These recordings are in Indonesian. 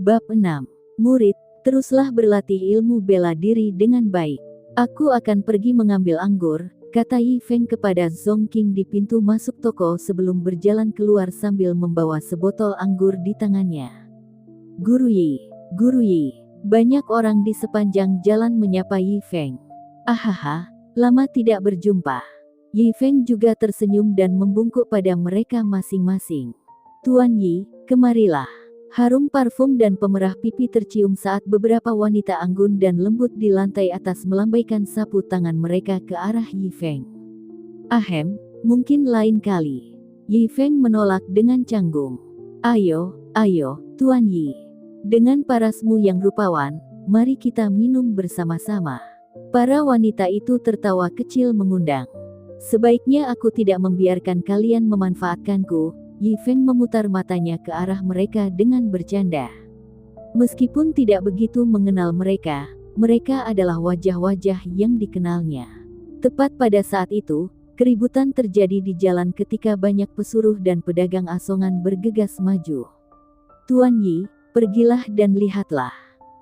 Bab 6. Murid, teruslah berlatih ilmu bela diri dengan baik. Aku akan pergi mengambil anggur, kata Yi Feng kepada Zong Qing di pintu masuk toko sebelum berjalan keluar sambil membawa sebotol anggur di tangannya. Guru Yi, Guru Yi. Banyak orang di sepanjang jalan menyapa Yi Feng. Ahaha, lama tidak berjumpa. Yi Feng juga tersenyum dan membungkuk pada mereka masing-masing. Tuan Yi, kemarilah. Harum parfum dan pemerah pipi tercium saat beberapa wanita anggun dan lembut di lantai atas melambaikan sapu tangan mereka ke arah Yi Feng. Ahem, mungkin lain kali. Yi Feng menolak dengan canggung. Ayo, Tuan Yi. Dengan parasmu yang rupawan, mari kita minum bersama-sama. Para wanita itu tertawa kecil mengundang. Sebaiknya aku tidak membiarkan kalian memanfaatkanku. Yi Feng memutar matanya ke arah mereka dengan bercanda. Meskipun tidak begitu mengenal mereka, mereka adalah wajah-wajah yang dikenalnya. Tepat pada saat itu, keributan terjadi di jalan ketika banyak pesuruh dan pedagang asongan bergegas maju. Tuan Yi, pergilah dan lihatlah.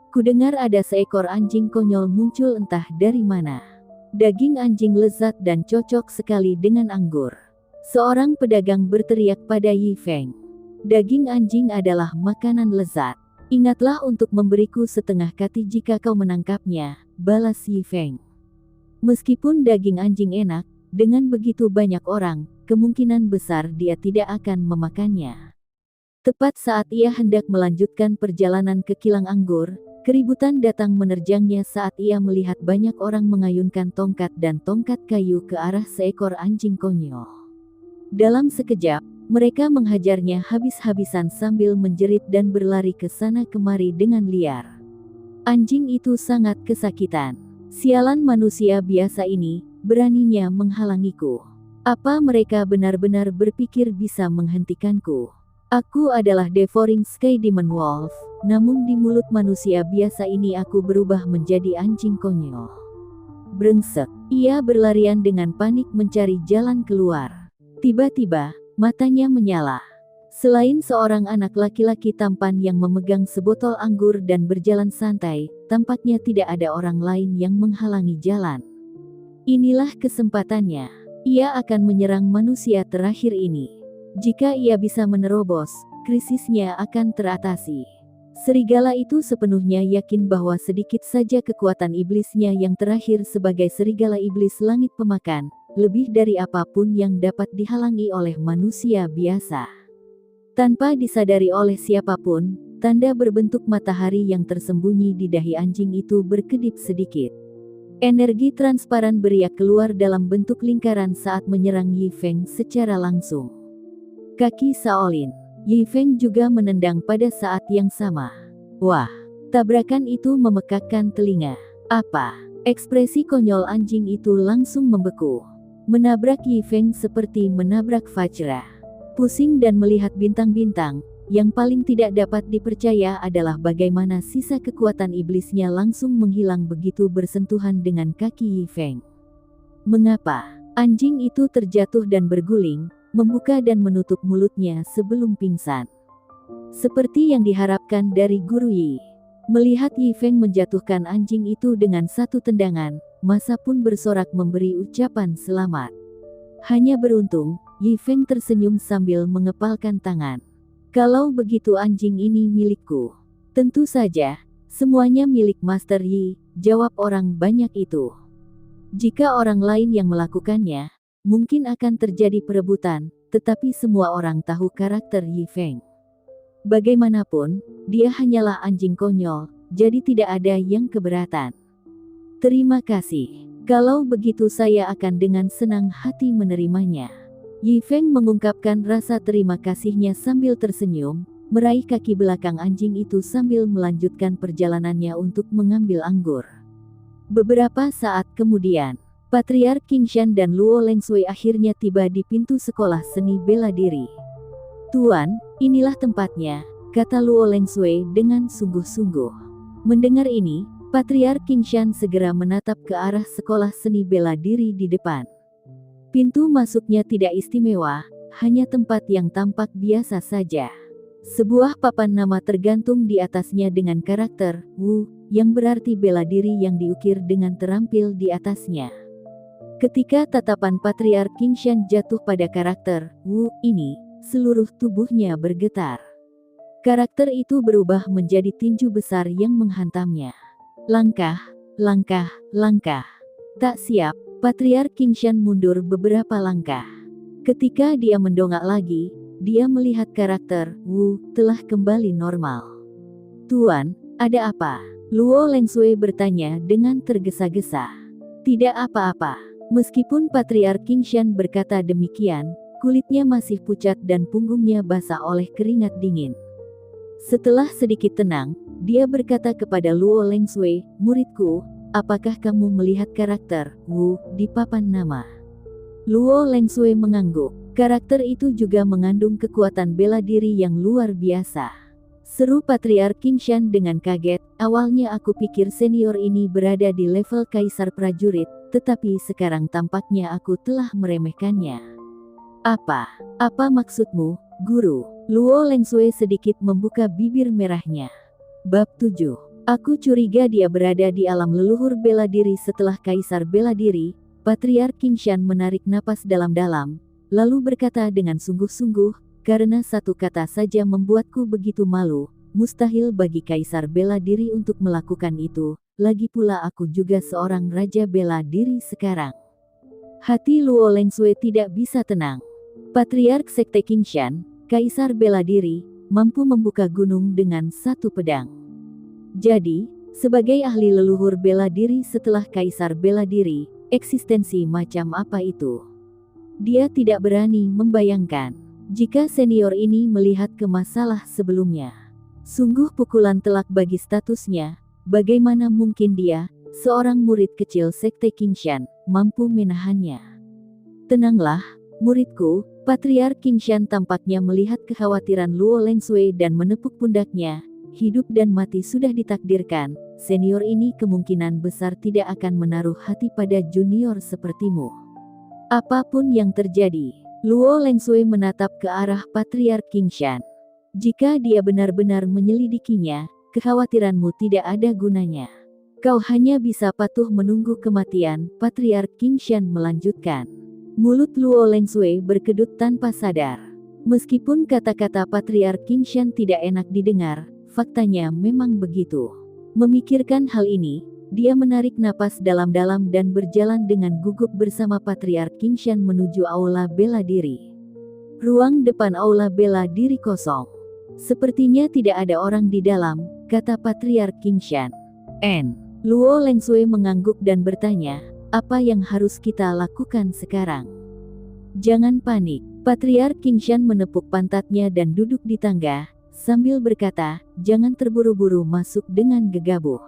Kudengar ada seekor anjing konyol muncul entah dari mana. Daging anjing lezat dan cocok sekali dengan anggur. Seorang pedagang berteriak pada Yi Feng. Daging anjing adalah makanan lezat. Ingatlah untuk memberiku setengah kati jika kau menangkapnya, balas Yi Feng. Meskipun daging anjing enak, dengan begitu banyak orang, kemungkinan besar dia tidak akan memakannya. Tepat saat ia hendak melanjutkan perjalanan ke kilang anggur, keributan datang menerjangnya saat ia melihat banyak orang mengayunkan tongkat dan tongkat kayu ke arah seekor anjing konyol. Dalam sekejap, mereka menghajarnya habis-habisan sambil menjerit dan berlari ke sana kemari dengan liar. Anjing itu sangat kesakitan. Sialan manusia biasa ini, beraninya menghalangiku. Apa mereka benar-benar berpikir bisa menghentikanku? Aku adalah Devouring Sky Demon Wolf, namun di mulut manusia biasa ini aku berubah menjadi anjing konyol. Brengsek, ia berlarian dengan panik mencari jalan keluar. Tiba-tiba, matanya menyala. Selain seorang anak laki-laki tampan yang memegang sebotol anggur dan berjalan santai, tampaknya tidak ada orang lain yang menghalangi jalan. Inilah kesempatannya. Ia akan menyerang manusia terakhir ini. Jika ia bisa menerobos, krisisnya akan teratasi. Serigala itu sepenuhnya yakin bahwa sedikit saja kekuatan iblisnya yang terakhir sebagai serigala iblis langit pemakan, lebih dari apapun yang dapat dihalangi oleh manusia biasa. Tanpa disadari oleh siapapun, tanda berbentuk matahari yang tersembunyi di dahi anjing itu berkedip sedikit. Energi transparan beriak keluar dalam bentuk lingkaran saat menyerang Yi Feng secara langsung. Kaki Shaolin. Yi Feng juga menendang pada saat yang sama. Wah, tabrakan itu memekakkan telinga. Apa? Ekspresi konyol anjing itu langsung membeku. Menabrak Yi Feng seperti menabrak Vajra. Pusing dan melihat bintang-bintang, yang paling tidak dapat dipercaya adalah bagaimana sisa kekuatan iblisnya langsung menghilang begitu bersentuhan dengan kaki Yi Feng. Mengapa? Anjing itu terjatuh dan berguling, membuka dan menutup mulutnya sebelum pingsan. Seperti yang diharapkan dari Guru Yi. Melihat Yi Feng menjatuhkan anjing itu dengan satu tendangan, masa pun bersorak memberi ucapan selamat. Hanya beruntung, Yi Feng tersenyum sambil mengepalkan tangan. Kalau begitu anjing ini milikku. Tentu saja, semuanya milik Master Yi, jawab orang banyak itu. Jika orang lain yang melakukannya, mungkin akan terjadi perebutan, tetapi semua orang tahu karakter Yi Feng. Bagaimanapun, dia hanyalah anjing konyol, jadi tidak ada yang keberatan. Terima kasih. Kalau begitu saya akan dengan senang hati menerimanya. Yi Feng mengungkapkan rasa terima kasihnya sambil tersenyum, meraih kaki belakang anjing itu sambil melanjutkan perjalanannya untuk mengambil anggur. Beberapa saat kemudian, Patriark Qingshan dan Luo Lengshui akhirnya tiba di pintu sekolah seni bela diri. Tuan, inilah tempatnya, kata Luo Lengshui dengan sungguh-sungguh. Mendengar ini, Patriark Qingshan segera menatap ke arah sekolah seni bela diri di depan. Pintu masuknya tidak istimewa, hanya tempat yang tampak biasa saja. Sebuah papan nama tergantung di atasnya dengan karakter Wu, yang berarti bela diri yang diukir dengan terampil di atasnya. Ketika tatapan Patriark Qingshan jatuh pada karakter Wu ini, seluruh tubuhnya bergetar. Karakter itu berubah menjadi tinju besar yang menghantamnya. Langkah, langkah, langkah. Tak siap, Patriark Qingshan mundur beberapa langkah. Ketika dia mendongak lagi, dia melihat karakter Wu telah kembali normal. "Tuan, ada apa?" Luo Lengsui bertanya dengan tergesa-gesa. "Tidak apa-apa." Meskipun Patriark Qingshan berkata demikian, kulitnya masih pucat dan punggungnya basah oleh keringat dingin. Setelah sedikit tenang, dia berkata kepada Luo Lengsui, "Muridku, apakah kamu melihat karakter Wu di papan nama?" Luo Lengsui mengangguk. Karakter itu juga mengandung kekuatan bela diri yang luar biasa. Seru Patriark Qingshan dengan kaget. "Awalnya aku pikir senior ini berada di level kaisar prajurit, tetapi sekarang tampaknya aku telah meremehkannya." Apa maksudmu, guru?" Luo Lengsui sedikit membuka bibir merahnya. Bab 7. Aku curiga dia berada di alam leluhur bela diri setelah kaisar bela diri. Patriark Qingshan menarik napas dalam-dalam, lalu berkata dengan sungguh-sungguh, "Karena satu kata saja membuatku begitu malu. Mustahil bagi kaisar bela diri untuk melakukan itu, lagi pula aku juga seorang raja bela diri sekarang." Hati Luo Lengsui tidak bisa tenang. Patriark Sekte Qingshan, kaisar bela diri, mampu membuka gunung dengan satu pedang. Jadi, sebagai ahli leluhur bela diri setelah kaisar bela diri, eksistensi macam apa itu? Dia tidak berani membayangkan. Jika senior ini melihat ke masalah sebelumnya, sungguh pukulan telak bagi statusnya. Bagaimana mungkin dia, seorang murid kecil Sekte Qingshan, mampu menahannya? "Tenanglah, muridku." Patriark Qingshan tampaknya melihat kekhawatiran Luo Lengsui dan menepuk pundaknya. "Hidup dan mati sudah ditakdirkan. Senior ini kemungkinan besar tidak akan menaruh hati pada junior sepertimu. Apapun yang terjadi." Luo Lengsui menatap ke arah Patriark Qingshan. "Jika dia benar-benar menyelidikinya, kekhawatiranmu tidak ada gunanya. Kau hanya bisa patuh menunggu kematian." Patriark Qingshan melanjutkan. Mulut Luo Lengsui berkedut tanpa sadar. Meskipun kata-kata Patriark Qingshan tidak enak didengar, faktanya memang begitu. Memikirkan hal ini, dia menarik napas dalam-dalam dan berjalan dengan gugup bersama Patriark Qingshan menuju aula bela diri. Ruang depan aula bela diri kosong. "Sepertinya tidak ada orang di dalam," kata Patriark Qingshan. Luo Lengsui mengangguk dan bertanya, "Apa yang harus kita lakukan sekarang?" "Jangan panik." Patriark Qingshan menepuk pantatnya dan duduk di tangga, sambil berkata, "Jangan terburu-buru masuk dengan gegabah.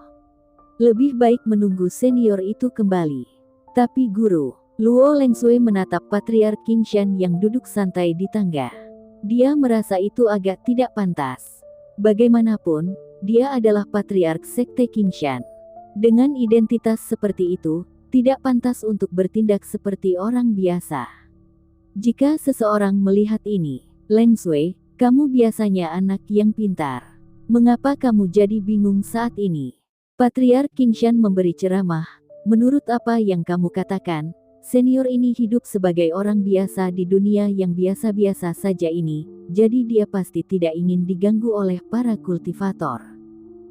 Lebih baik menunggu senior itu kembali." "Tapi guru." Luo Lengsui menatap Patriark Qingshan yang duduk santai di tangga. Dia merasa itu agak tidak pantas. Bagaimanapun, dia adalah Patriark Sekte Qingshan. Dengan identitas seperti itu, tidak pantas untuk bertindak seperti orang biasa. Jika seseorang melihat ini, "Lengsui, kamu biasanya anak yang pintar. Mengapa kamu jadi bingung saat ini?" Patriark Qingshan memberi ceramah. "Menurut apa yang kamu katakan, senior ini hidup sebagai orang biasa di dunia yang biasa-biasa saja ini, jadi dia pasti tidak ingin diganggu oleh para kultivator.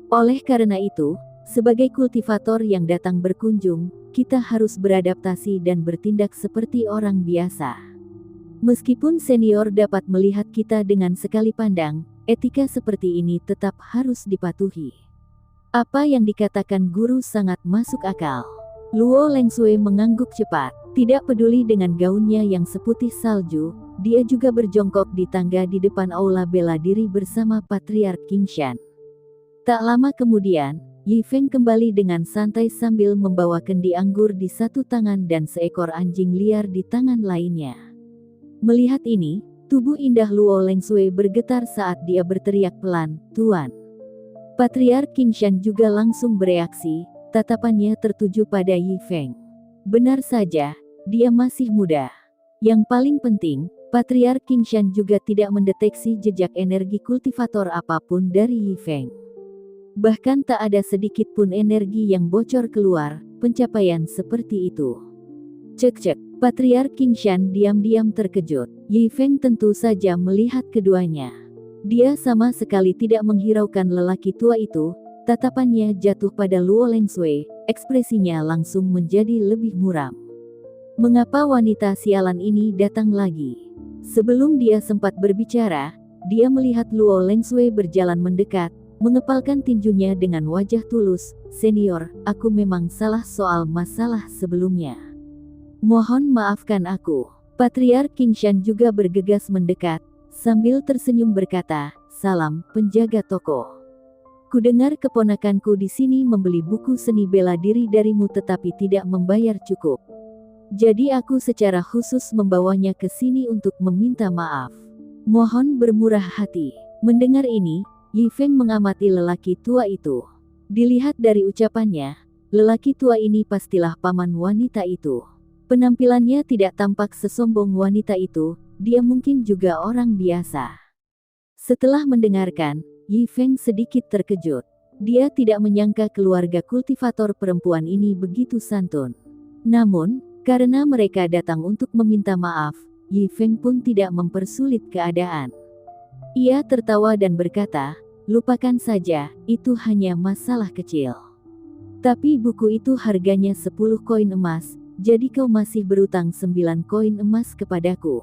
Oleh karena itu, sebagai kultivator yang datang berkunjung, kita harus beradaptasi dan bertindak seperti orang biasa. Meskipun senior dapat melihat kita dengan sekali pandang, etika seperti ini tetap harus dipatuhi." Apa yang dikatakan guru sangat masuk akal. Luo Lengsui mengangguk cepat. Tidak peduli dengan gaunnya yang seputih salju, dia juga berjongkok di tangga di depan aula bela diri bersama Patriark Qingshan. Tak lama kemudian, Yi Feng kembali dengan santai sambil membawa kendi anggur di satu tangan dan seekor anjing liar di tangan lainnya. Melihat ini, tubuh indah Luo Lengsui bergetar saat dia berteriak pelan, "Tuan." Patriark Qingshan juga langsung bereaksi, tatapannya tertuju pada Yi Feng. Benar saja, dia masih muda. Yang paling penting, Patriark Qingshan juga tidak mendeteksi jejak energi kultivator apapun dari Yi Feng. Bahkan tak ada sedikit pun energi yang bocor keluar, pencapaian seperti itu. Cek-cek, Patriark Qingshan diam-diam terkejut. Yi Feng tentu saja melihat keduanya. Dia sama sekali tidak menghiraukan lelaki tua itu, tatapannya jatuh pada Luo Lengsui, ekspresinya langsung menjadi lebih muram. Mengapa wanita sialan ini datang lagi? Sebelum dia sempat berbicara, dia melihat Luo Lengsui berjalan mendekat, mengepalkan tinjunya dengan wajah tulus. "Senior, aku memang salah soal masalah sebelumnya. Mohon maafkan aku." Patriark Qingshan juga bergegas mendekat, sambil tersenyum berkata, "Salam, penjaga toko. Kudengar keponakanku di sini membeli buku seni bela diri darimu tetapi tidak membayar cukup. Jadi aku secara khusus membawanya ke sini untuk meminta maaf. Mohon bermurah hati." Mendengar ini, Yi Feng mengamati lelaki tua itu. Dilihat dari ucapannya, lelaki tua ini pastilah paman wanita itu. Penampilannya tidak tampak sesombong wanita itu, dia mungkin juga orang biasa. Setelah mendengarkan, Yi Feng sedikit terkejut. Dia tidak menyangka keluarga kultivator perempuan ini begitu santun. Namun, karena mereka datang untuk meminta maaf, Yi Feng pun tidak mempersulit keadaan. Ia tertawa dan berkata, "Lupakan saja, itu hanya masalah kecil. Tapi buku itu harganya 10 koin emas, jadi kau masih berutang 9 koin emas kepadaku."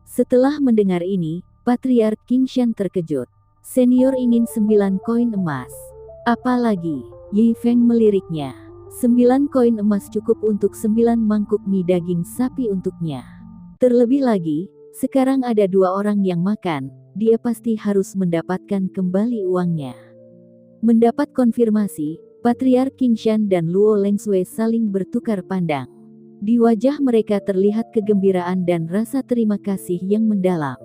Setelah mendengar ini, Patriark Qingshan terkejut. "Senior ingin 9 koin emas? Apalagi?" Yi Feng meliriknya. 9 koin emas cukup untuk 9 mangkuk mie daging sapi untuknya. Terlebih lagi, sekarang ada 2 orang yang makan, dia pasti harus mendapatkan kembali uangnya. Mendapat konfirmasi, Patriark Qingshan dan Luo Lengsui saling bertukar pandang. Di wajah mereka terlihat kegembiraan dan rasa terima kasih yang mendalam.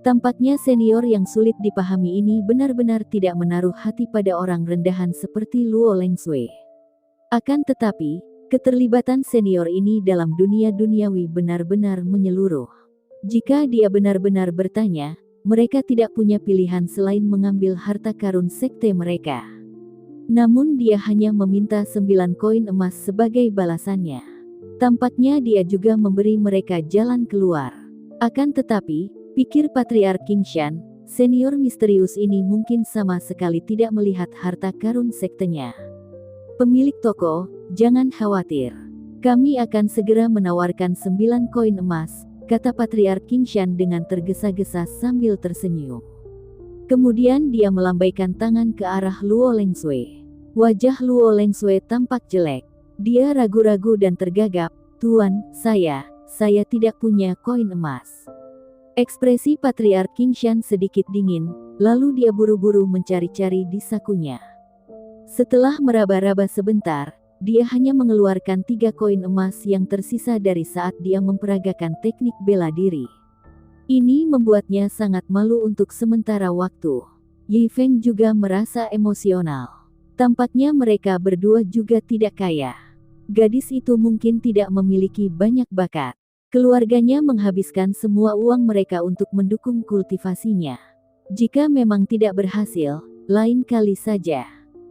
Tampaknya senior yang sulit dipahami ini benar-benar tidak menaruh hati pada orang rendahan seperti Luo Lengsui. Akan tetapi, keterlibatan senior ini dalam dunia duniawi benar-benar menyeluruh. Jika dia benar-benar bertanya, mereka tidak punya pilihan selain mengambil harta karun sekte mereka. Namun dia hanya meminta 9 koin emas sebagai balasannya. Tampaknya dia juga memberi mereka jalan keluar. Akan tetapi, pikir Patriark Qingshan, senior misterius ini mungkin sama sekali tidak melihat harta karun sektenya. "Pemilik toko, jangan khawatir. Kami akan segera menawarkan 9 koin emas," kata Patriark Qingshan dengan tergesa-gesa sambil tersenyum. Kemudian dia melambaikan tangan ke arah Luo Lengsui. Wajah Luo Lengsui tampak jelek. Dia ragu-ragu dan tergagap. "Tuan, saya tidak punya koin emas." Ekspresi Patriark Qingshan sedikit dingin, lalu dia buru-buru mencari-cari di sakunya. Setelah meraba-raba sebentar, dia hanya mengeluarkan 3 koin emas yang tersisa dari saat dia memperagakan teknik bela diri. Ini membuatnya sangat malu untuk sementara waktu. Yi Feng juga merasa emosional. Tampaknya mereka berdua juga tidak kaya. Gadis itu mungkin tidak memiliki banyak bakat. Keluarganya menghabiskan semua uang mereka untuk mendukung kultivasinya. Jika memang tidak berhasil, lain kali saja.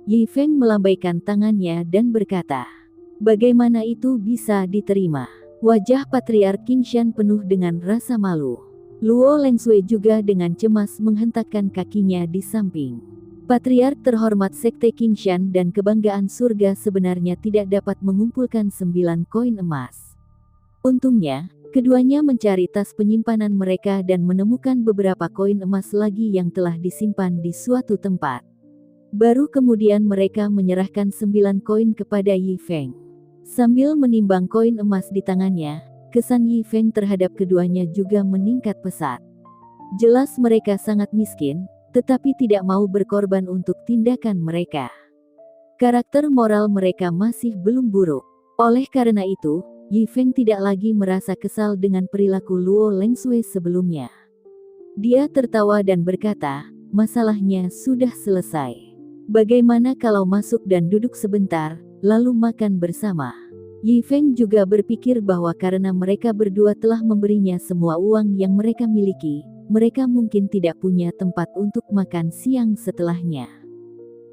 Yi Feng melambaikan tangannya dan berkata, "Bagaimana itu bisa diterima?" Wajah Patriark Qingshan penuh dengan rasa malu. Luo Lengsui juga dengan cemas menghentakkan kakinya di samping. Patriark terhormat sekte Qingshan dan kebanggaan surga sebenarnya tidak dapat mengumpulkan 9 koin emas. Untungnya, keduanya mencari tas penyimpanan mereka dan menemukan beberapa koin emas lagi yang telah disimpan di suatu tempat. Baru kemudian mereka menyerahkan 9 koin kepada Yi Feng. Sambil menimbang koin emas di tangannya, kesan Yi Feng terhadap keduanya juga meningkat pesat. Jelas mereka sangat miskin, tetapi tidak mau berkorban untuk tindakan mereka. Karakter moral mereka masih belum buruk. Oleh karena itu, Yi Feng tidak lagi merasa kesal dengan perilaku Luo Lengsui sebelumnya. Dia tertawa dan berkata, "Masalahnya sudah selesai. Bagaimana kalau masuk dan duduk sebentar, lalu makan bersama?" Yi Feng juga berpikir bahwa karena mereka berdua telah memberinya semua uang yang mereka miliki, mereka mungkin tidak punya tempat untuk makan siang setelahnya.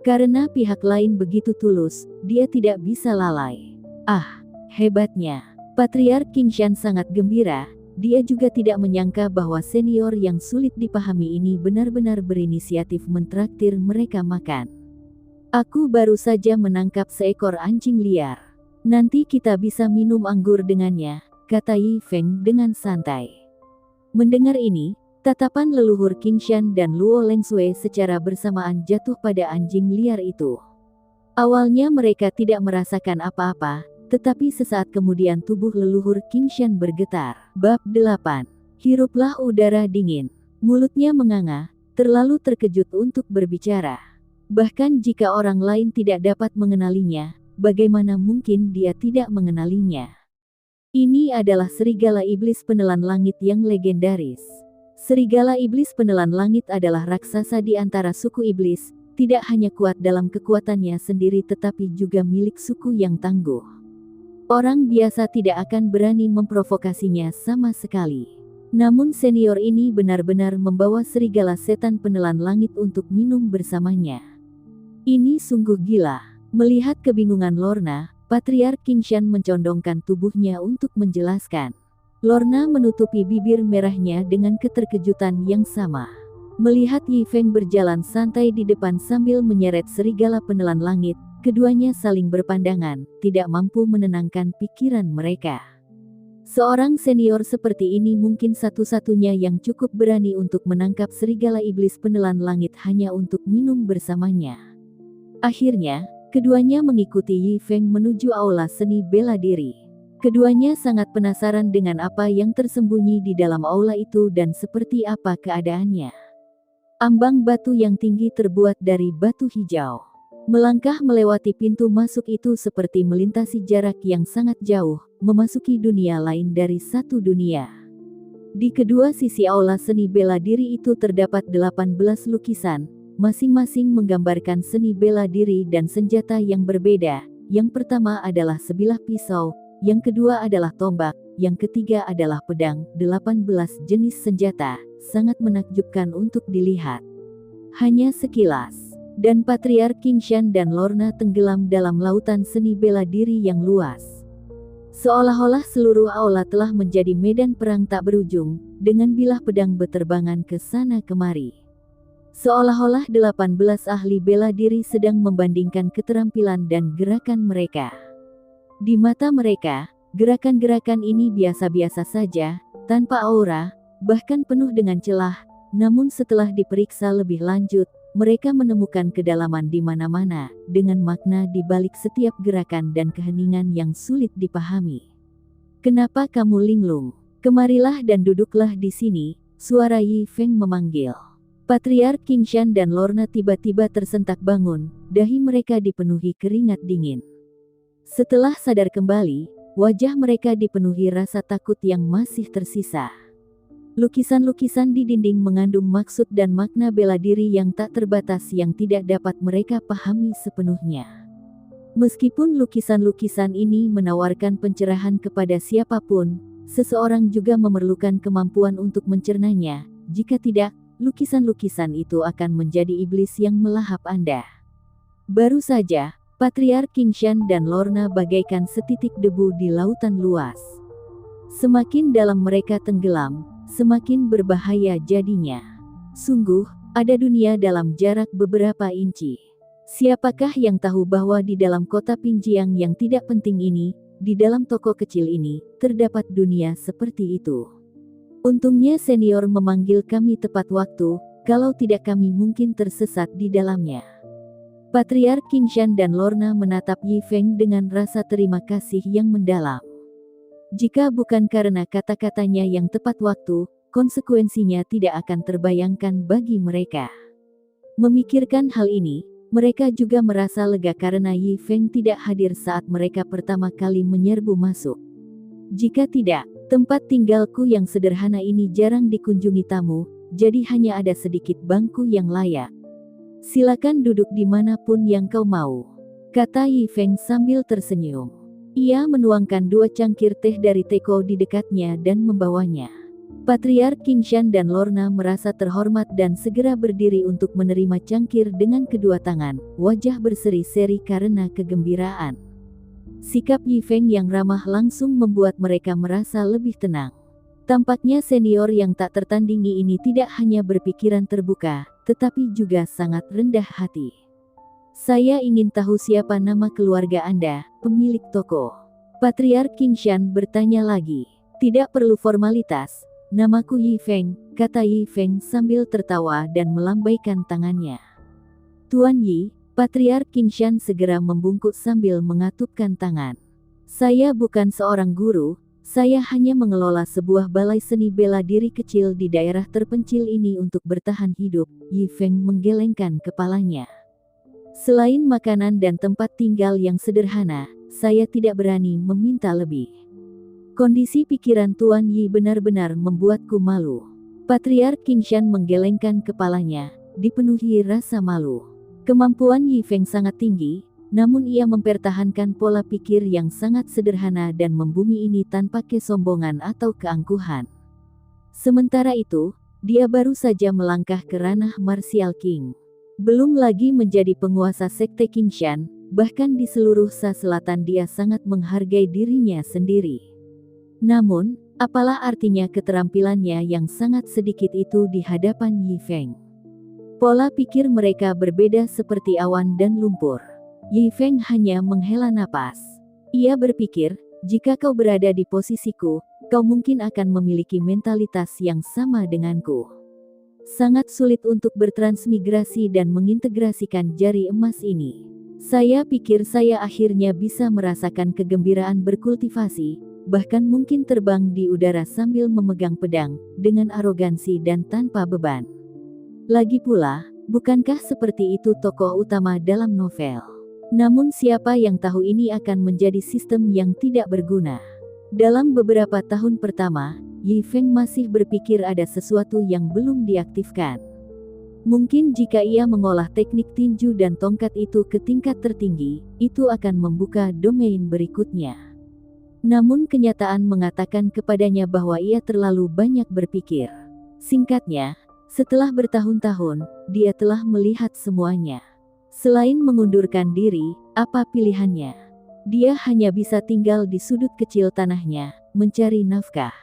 Karena pihak lain begitu tulus, dia tidak bisa lalai. Ah, hebatnya. Patriark Qingshan sangat gembira. Dia juga tidak menyangka bahwa senior yang sulit dipahami ini benar-benar berinisiatif mentraktir mereka makan. Aku baru saja menangkap seekor anjing liar. Nanti kita bisa minum anggur dengannya, kata Yi Feng dengan santai. Mendengar ini, tatapan leluhur Qingshan dan Luo Lengsui secara bersamaan jatuh pada anjing liar itu. Awalnya mereka tidak merasakan apa-apa, tetapi sesaat kemudian tubuh leluhur Qingshan bergetar. Bab 8. Hiruplah udara dingin. Mulutnya menganga, terlalu terkejut untuk berbicara. Bahkan jika orang lain tidak dapat mengenalinya, bagaimana mungkin dia tidak mengenalinya? Ini adalah serigala iblis penelan langit yang legendaris. Serigala iblis penelan langit adalah raksasa di antara suku iblis, tidak hanya kuat dalam kekuatannya sendiri tetapi juga milik suku yang tangguh. Orang biasa tidak akan berani memprovokasinya sama sekali. Namun senior ini benar-benar membawa serigala setan penelan langit untuk minum bersamanya. Ini sungguh gila. Melihat kebingungan Lorna, Patriark Qingshan mencondongkan tubuhnya untuk menjelaskan. Lorna menutupi bibir merahnya dengan keterkejutan yang sama. Melihat Yi Feng berjalan santai di depan sambil menyeret serigala penelan langit, keduanya saling berpandangan, tidak mampu menenangkan pikiran mereka. Seorang senior seperti ini mungkin satu-satunya yang cukup berani untuk menangkap serigala iblis penelan langit hanya untuk minum bersamanya. Akhirnya, keduanya mengikuti Yi Feng menuju aula seni bela diri. Keduanya sangat penasaran dengan apa yang tersembunyi di dalam aula itu dan seperti apa keadaannya. Ambang batu yang tinggi terbuat dari batu hijau. Melangkah melewati pintu masuk itu seperti melintasi jarak yang sangat jauh, memasuki dunia lain dari satu dunia. Di kedua sisi aula seni bela diri itu terdapat 18 lukisan, masing-masing menggambarkan seni bela diri dan senjata yang berbeda. Yang pertama adalah sebilah pisau, yang kedua adalah tombak, yang ketiga adalah pedang. 18 jenis senjata, sangat menakjubkan untuk dilihat. Hanya sekilas, dan Patriark Qingshan dan Lorna tenggelam dalam lautan seni bela diri yang luas. Seolah-olah seluruh aula telah menjadi medan perang tak berujung, dengan bilah pedang beterbangan ke sana kemari. Seolah-olah 18 ahli bela diri sedang membandingkan keterampilan dan gerakan mereka. Di mata mereka, gerakan-gerakan ini biasa-biasa saja, tanpa aura, bahkan penuh dengan celah. Namun setelah diperiksa lebih lanjut, mereka menemukan kedalaman di mana-mana, dengan makna di balik setiap gerakan dan keheningan yang sulit dipahami. "Kenapa kamu linglung? Kemarilah dan duduklah di sini," suara Yi Feng memanggil. Patriark Qingshan dan Lorna tiba-tiba tersentak bangun, dahi mereka dipenuhi keringat dingin. Setelah sadar kembali, wajah mereka dipenuhi rasa takut yang masih tersisa. Lukisan-lukisan di dinding mengandung maksud dan makna bela diri yang tak terbatas yang tidak dapat mereka pahami sepenuhnya. Meskipun lukisan-lukisan ini menawarkan pencerahan kepada siapapun, seseorang juga memerlukan kemampuan untuk mencernanya. Jika tidak, lukisan-lukisan itu akan menjadi iblis yang melahap Anda. Baru saja, Patriark Qingshan dan Lorna bagaikan setitik debu di lautan luas. Semakin dalam mereka tenggelam, semakin berbahaya jadinya. Sungguh, ada dunia dalam jarak beberapa inci. Siapakah yang tahu bahwa di dalam kota Pinjiang yang tidak penting ini, di dalam toko kecil ini, terdapat dunia seperti itu. Untungnya senior memanggil kami tepat waktu, kalau tidak kami mungkin tersesat di dalamnya. Patriark Qingshan dan Lorna menatap Yi Feng dengan rasa terima kasih yang mendalam. Jika bukan karena kata-katanya yang tepat waktu, konsekuensinya tidak akan terbayangkan bagi mereka. Memikirkan hal ini, mereka juga merasa lega karena Yi Feng tidak hadir saat mereka pertama kali menyerbu masuk. Jika tidak, tempat tinggalku yang sederhana ini jarang dikunjungi tamu, jadi hanya ada sedikit bangku yang layak. Silakan duduk dimanapun yang kau mau, kata Yi Feng sambil tersenyum. Ia menuangkan 2 cangkir teh dari teko di dekatnya dan membawanya. Patriark Qingshan dan Lorna merasa terhormat dan segera berdiri untuk menerima cangkir dengan kedua tangan, wajah berseri-seri karena kegembiraan. Sikap Yi Feng yang ramah langsung membuat mereka merasa lebih tenang. Tampaknya senior yang tak tertandingi ini tidak hanya berpikiran terbuka, tetapi juga sangat rendah hati. Saya ingin tahu siapa nama keluarga Anda, pemilik toko. Patriark Qingshan bertanya lagi. Tidak perlu formalitas, namaku Yi Feng, kata Yi Feng sambil tertawa dan melambaikan tangannya. Tuan Yi, Patriark Qingshan segera membungkuk sambil mengatupkan tangan. Saya bukan seorang guru, saya hanya mengelola sebuah balai seni bela diri kecil di daerah terpencil ini untuk bertahan hidup. Yi Feng menggelengkan kepalanya. Selain makanan dan tempat tinggal yang sederhana, saya tidak berani meminta lebih. Kondisi pikiran Tuan Yi benar-benar membuatku malu. Patriark Qingshan menggelengkan kepalanya, dipenuhi rasa malu. Kemampuan Yi Feng sangat tinggi, namun ia mempertahankan pola pikir yang sangat sederhana dan membumi ini tanpa kesombongan atau keangkuhan. Sementara itu, dia baru saja melangkah ke ranah Martial King. Belum lagi menjadi penguasa sekte Qingshan, bahkan di seluruh Sa Selatan dia sangat menghargai dirinya sendiri. Namun, apalah artinya keterampilannya yang sangat sedikit itu di hadapan Yi Feng? Pola pikir mereka berbeda seperti awan dan lumpur. Yi Feng hanya menghela napas. Ia berpikir, jika kau berada di posisiku, kau mungkin akan memiliki mentalitas yang sama denganku. Sangat sulit untuk bertransmigrasi dan mengintegrasikan jari emas ini. Saya pikir saya akhirnya bisa merasakan kegembiraan berkultivasi, bahkan mungkin terbang di udara sambil memegang pedang, dengan arogansi dan tanpa beban. Lagi pula, bukankah seperti itu tokoh utama dalam novel? Namun siapa yang tahu ini akan menjadi sistem yang tidak berguna. Dalam beberapa tahun pertama, Yi Feng masih berpikir ada sesuatu yang belum diaktifkan. Mungkin jika ia mengolah teknik tinju dan tongkat itu ke tingkat tertinggi, itu akan membuka domain berikutnya. Namun kenyataan mengatakan kepadanya bahwa ia terlalu banyak berpikir. Singkatnya, setelah bertahun-tahun, dia telah melihat semuanya. Selain mengundurkan diri, apa pilihannya? Dia hanya bisa tinggal di sudut kecil tanahnya, mencari nafkah.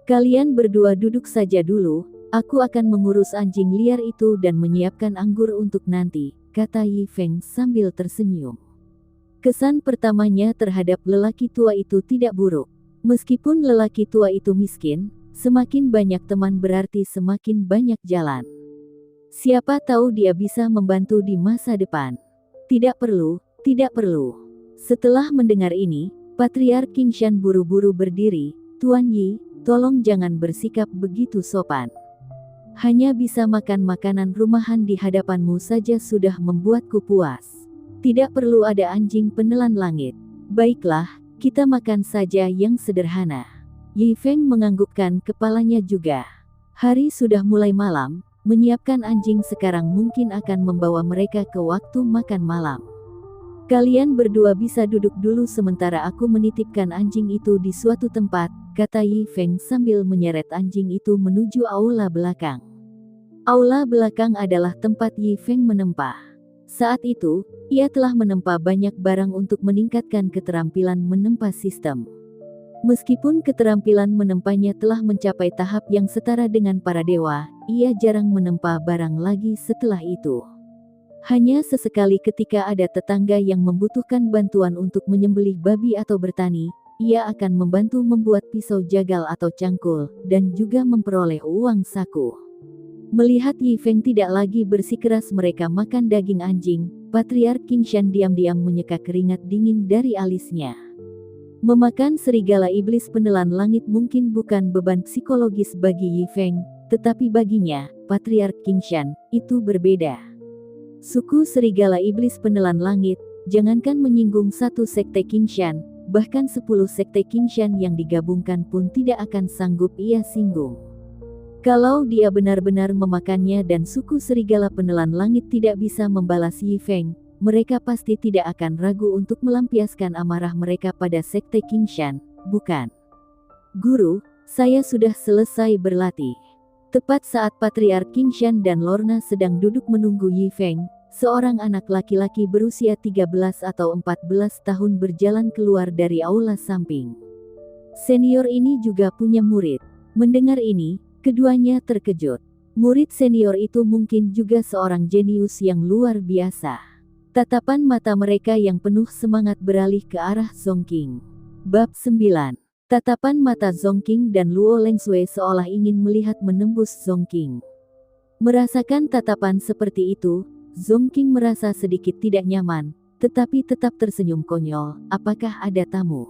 Kalian berdua duduk saja dulu, aku akan mengurus anjing liar itu dan menyiapkan anggur untuk nanti, kata Yi Feng sambil tersenyum. Kesan pertamanya terhadap lelaki tua itu tidak buruk. Meskipun lelaki tua itu miskin, semakin banyak teman berarti semakin banyak jalan. Siapa tahu dia bisa membantu di masa depan. Tidak perlu, tidak perlu. Setelah mendengar ini, Patriark Qingshan buru-buru berdiri. Tuan Yi, tolong jangan bersikap begitu sopan. Hanya bisa makan makanan rumahan di hadapanmu saja sudah membuatku puas. Tidak perlu ada anjing penelan langit. Baiklah, kita makan saja yang sederhana. Yi Feng menganggukkan kepalanya juga. Hari sudah mulai malam, menyiapkan anjing sekarang mungkin akan membawa mereka ke waktu makan malam. Kalian berdua bisa duduk dulu sementara aku menitipkan anjing itu di suatu tempat, kata Yi Feng sambil menyeret anjing itu menuju aula belakang. Aula belakang adalah tempat Yi Feng menempa. Saat itu, ia telah menempa banyak barang untuk meningkatkan keterampilan menempa sistem. Meskipun keterampilan menempanya telah mencapai tahap yang setara dengan para dewa, ia jarang menempa barang lagi setelah itu. Hanya sesekali ketika ada tetangga yang membutuhkan bantuan untuk menyembelih babi atau bertani, ia akan membantu membuat pisau jagal atau cangkul, dan juga memperoleh uang saku. Melihat Yi Feng tidak lagi bersikeras mereka makan daging anjing, Patriark Qingshan diam-diam menyeka keringat dingin dari alisnya. Memakan serigala iblis penelan langit mungkin bukan beban psikologis bagi Yi Feng, tetapi baginya, Patriark Qingshan, itu berbeda. Suku serigala iblis penelan langit, jangankan menyinggung satu sekte Qingshan, bahkan 10 sekte Qingshan yang digabungkan pun tidak akan sanggup ia singgung. Kalau dia benar-benar memakannya dan suku serigala penelan langit tidak bisa membalas Yi Feng, mereka pasti tidak akan ragu untuk melampiaskan amarah mereka pada Sekte Qingshan, bukan? Guru, saya sudah selesai berlatih. Tepat saat Patriark Qingshan dan Lorna sedang duduk menunggu Yi Feng, seorang anak laki-laki berusia 13 atau 14 tahun berjalan keluar dari aula samping. Senior ini juga punya murid. Mendengar ini, keduanya terkejut. Murid senior itu mungkin juga seorang jenius yang luar biasa. Tatapan mata mereka yang penuh semangat beralih ke arah Zongking. Bab 9. Tatapan mata Zongking dan Luo Lengsui seolah ingin melihat menembus Zongking. Merasakan tatapan seperti itu, Zongking merasa sedikit tidak nyaman, tetapi tetap tersenyum konyol. Apakah ada tamu?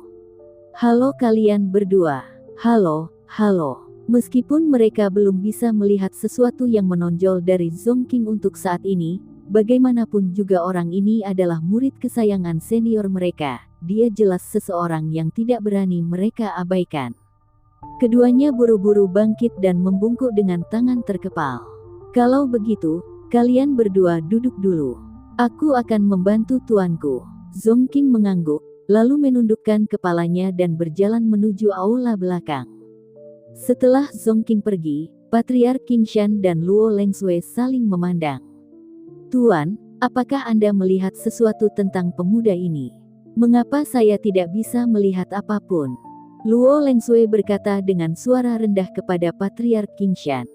Halo kalian berdua. Halo, halo. Meskipun mereka belum bisa melihat sesuatu yang menonjol dari Zongking untuk saat ini, bagaimanapun juga orang ini adalah murid kesayangan senior mereka. Dia jelas seseorang yang tidak berani mereka abaikan. Keduanya buru-buru bangkit dan membungkuk dengan tangan terkepal. Kalau begitu, kalian berdua duduk dulu. Aku akan membantu tuanku. Zongking mengangguk, lalu menundukkan kepalanya dan berjalan menuju aula belakang. Setelah Zongking pergi, Patriark Qingshan dan Luo Lengsui saling memandang. Tuan, apakah Anda melihat sesuatu tentang pemuda ini? Mengapa saya tidak bisa melihat apapun? Luo Lengsui berkata dengan suara rendah kepada Patriark Qingshan.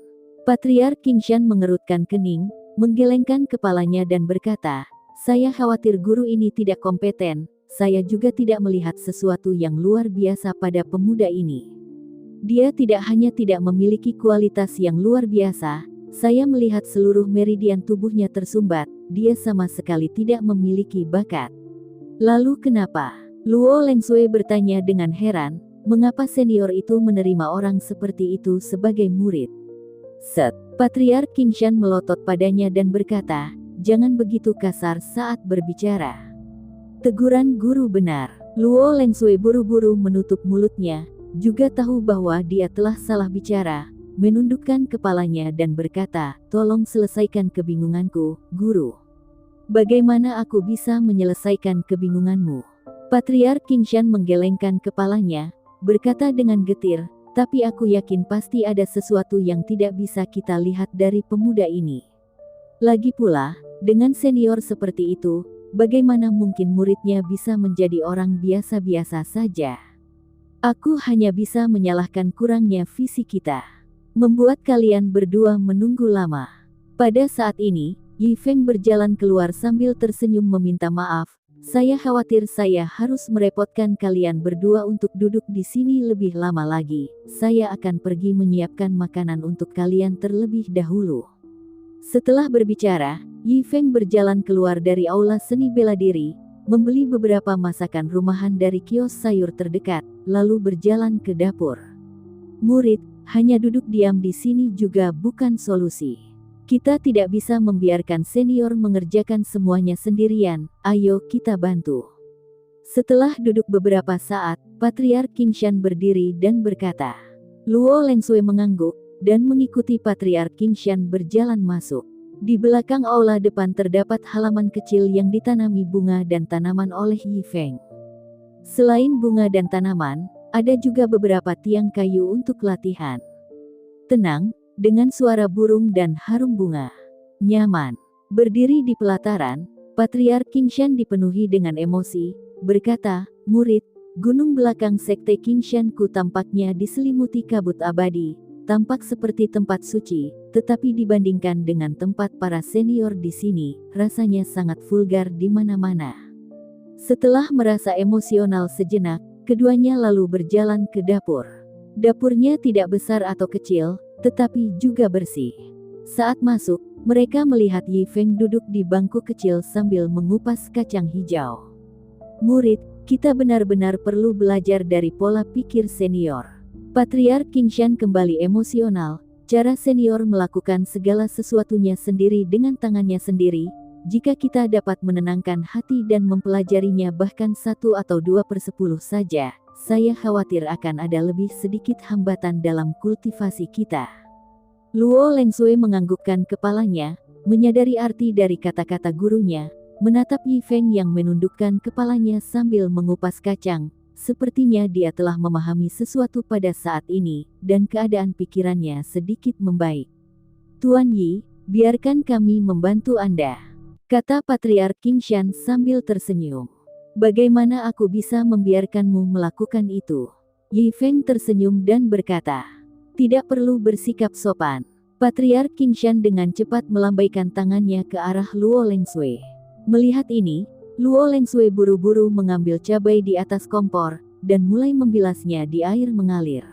Patriark Qingshan mengerutkan kening, menggelengkan kepalanya dan berkata, saya khawatir guru ini tidak kompeten, saya juga tidak melihat sesuatu yang luar biasa pada pemuda ini. Dia tidak hanya tidak memiliki kualitas yang luar biasa, saya melihat seluruh meridian tubuhnya tersumbat, dia sama sekali tidak memiliki bakat. Lalu kenapa? Luo Lengsui bertanya dengan heran, mengapa senior itu menerima orang seperti itu sebagai murid? Patriark Qingshan melotot padanya dan berkata, jangan begitu kasar saat berbicara. Teguran guru benar. Luo Lengsui buru-buru menutup mulutnya, juga tahu bahwa dia telah salah bicara, menundukkan kepalanya dan berkata, tolong selesaikan kebingunganku, guru. Bagaimana aku bisa menyelesaikan kebingunganmu? Patriark Qingshan menggelengkan kepalanya, berkata dengan getir, tapi aku yakin pasti ada sesuatu yang tidak bisa kita lihat dari pemuda ini. Lagi pula, dengan senior seperti itu, bagaimana mungkin muridnya bisa menjadi orang biasa-biasa saja? Aku hanya bisa menyalahkan kurangnya visi kita. Membuat kalian berdua menunggu lama. Pada saat ini, Yi Feng berjalan keluar sambil tersenyum meminta maaf. Saya khawatir saya harus merepotkan kalian berdua untuk duduk di sini lebih lama lagi. Saya akan pergi menyiapkan makanan untuk kalian terlebih dahulu. Setelah berbicara, Yi Feng berjalan keluar dari aula seni bela diri, membeli beberapa masakan rumahan dari kios sayur terdekat, lalu berjalan ke dapur. Murid, hanya duduk diam di sini juga bukan solusi. Kita tidak bisa membiarkan senior mengerjakan semuanya sendirian, ayo kita bantu. Setelah duduk beberapa saat, Patriark Qingshan berdiri dan berkata. Luo Lengsui mengangguk, dan mengikuti Patriark Qingshan berjalan masuk. Di belakang aula depan terdapat halaman kecil yang ditanami bunga dan tanaman oleh Yi Feng. Selain bunga dan tanaman, ada juga beberapa tiang kayu untuk latihan. Tenang, dengan suara burung dan harum bunga. Nyaman. Berdiri di pelataran, Patriark Qingshan dipenuhi dengan emosi, berkata, murid, gunung belakang Sekte Qingshanku tampaknya diselimuti kabut abadi, tampak seperti tempat suci, tetapi dibandingkan dengan tempat para senior di sini, rasanya sangat vulgar di mana-mana. Setelah merasa emosional sejenak, keduanya lalu berjalan ke dapur. Dapurnya tidak besar atau kecil, tetapi juga bersih. Saat masuk, mereka melihat Yi Feng duduk di bangku kecil sambil mengupas kacang hijau. Murid, kita benar-benar perlu belajar dari pola pikir senior. Patriark Qingshan kembali emosional, cara senior melakukan segala sesuatunya sendiri dengan tangannya sendiri. Jika kita dapat menenangkan hati dan mempelajarinya bahkan 1 atau 2/10 saja, saya khawatir akan ada lebih sedikit hambatan dalam kultivasi kita. Luo Lengsui menganggukkan kepalanya, menyadari arti dari kata-kata gurunya, menatap Yi Feng yang menundukkan kepalanya sambil mengupas kacang. Sepertinya dia telah memahami sesuatu pada saat ini, dan keadaan pikirannya sedikit membaik. Tuan Yi, biarkan kami membantu Anda, kata Patriark Qingshan sambil tersenyum. Bagaimana aku bisa membiarkanmu melakukan itu? Yi Feng tersenyum dan berkata, tidak perlu bersikap sopan. Patriark Qingshan dengan cepat melambaikan tangannya ke arah Luo Lengsui. Melihat ini, Luo Lengsui buru-buru mengambil cabai di atas kompor, dan mulai membilasnya di air mengalir.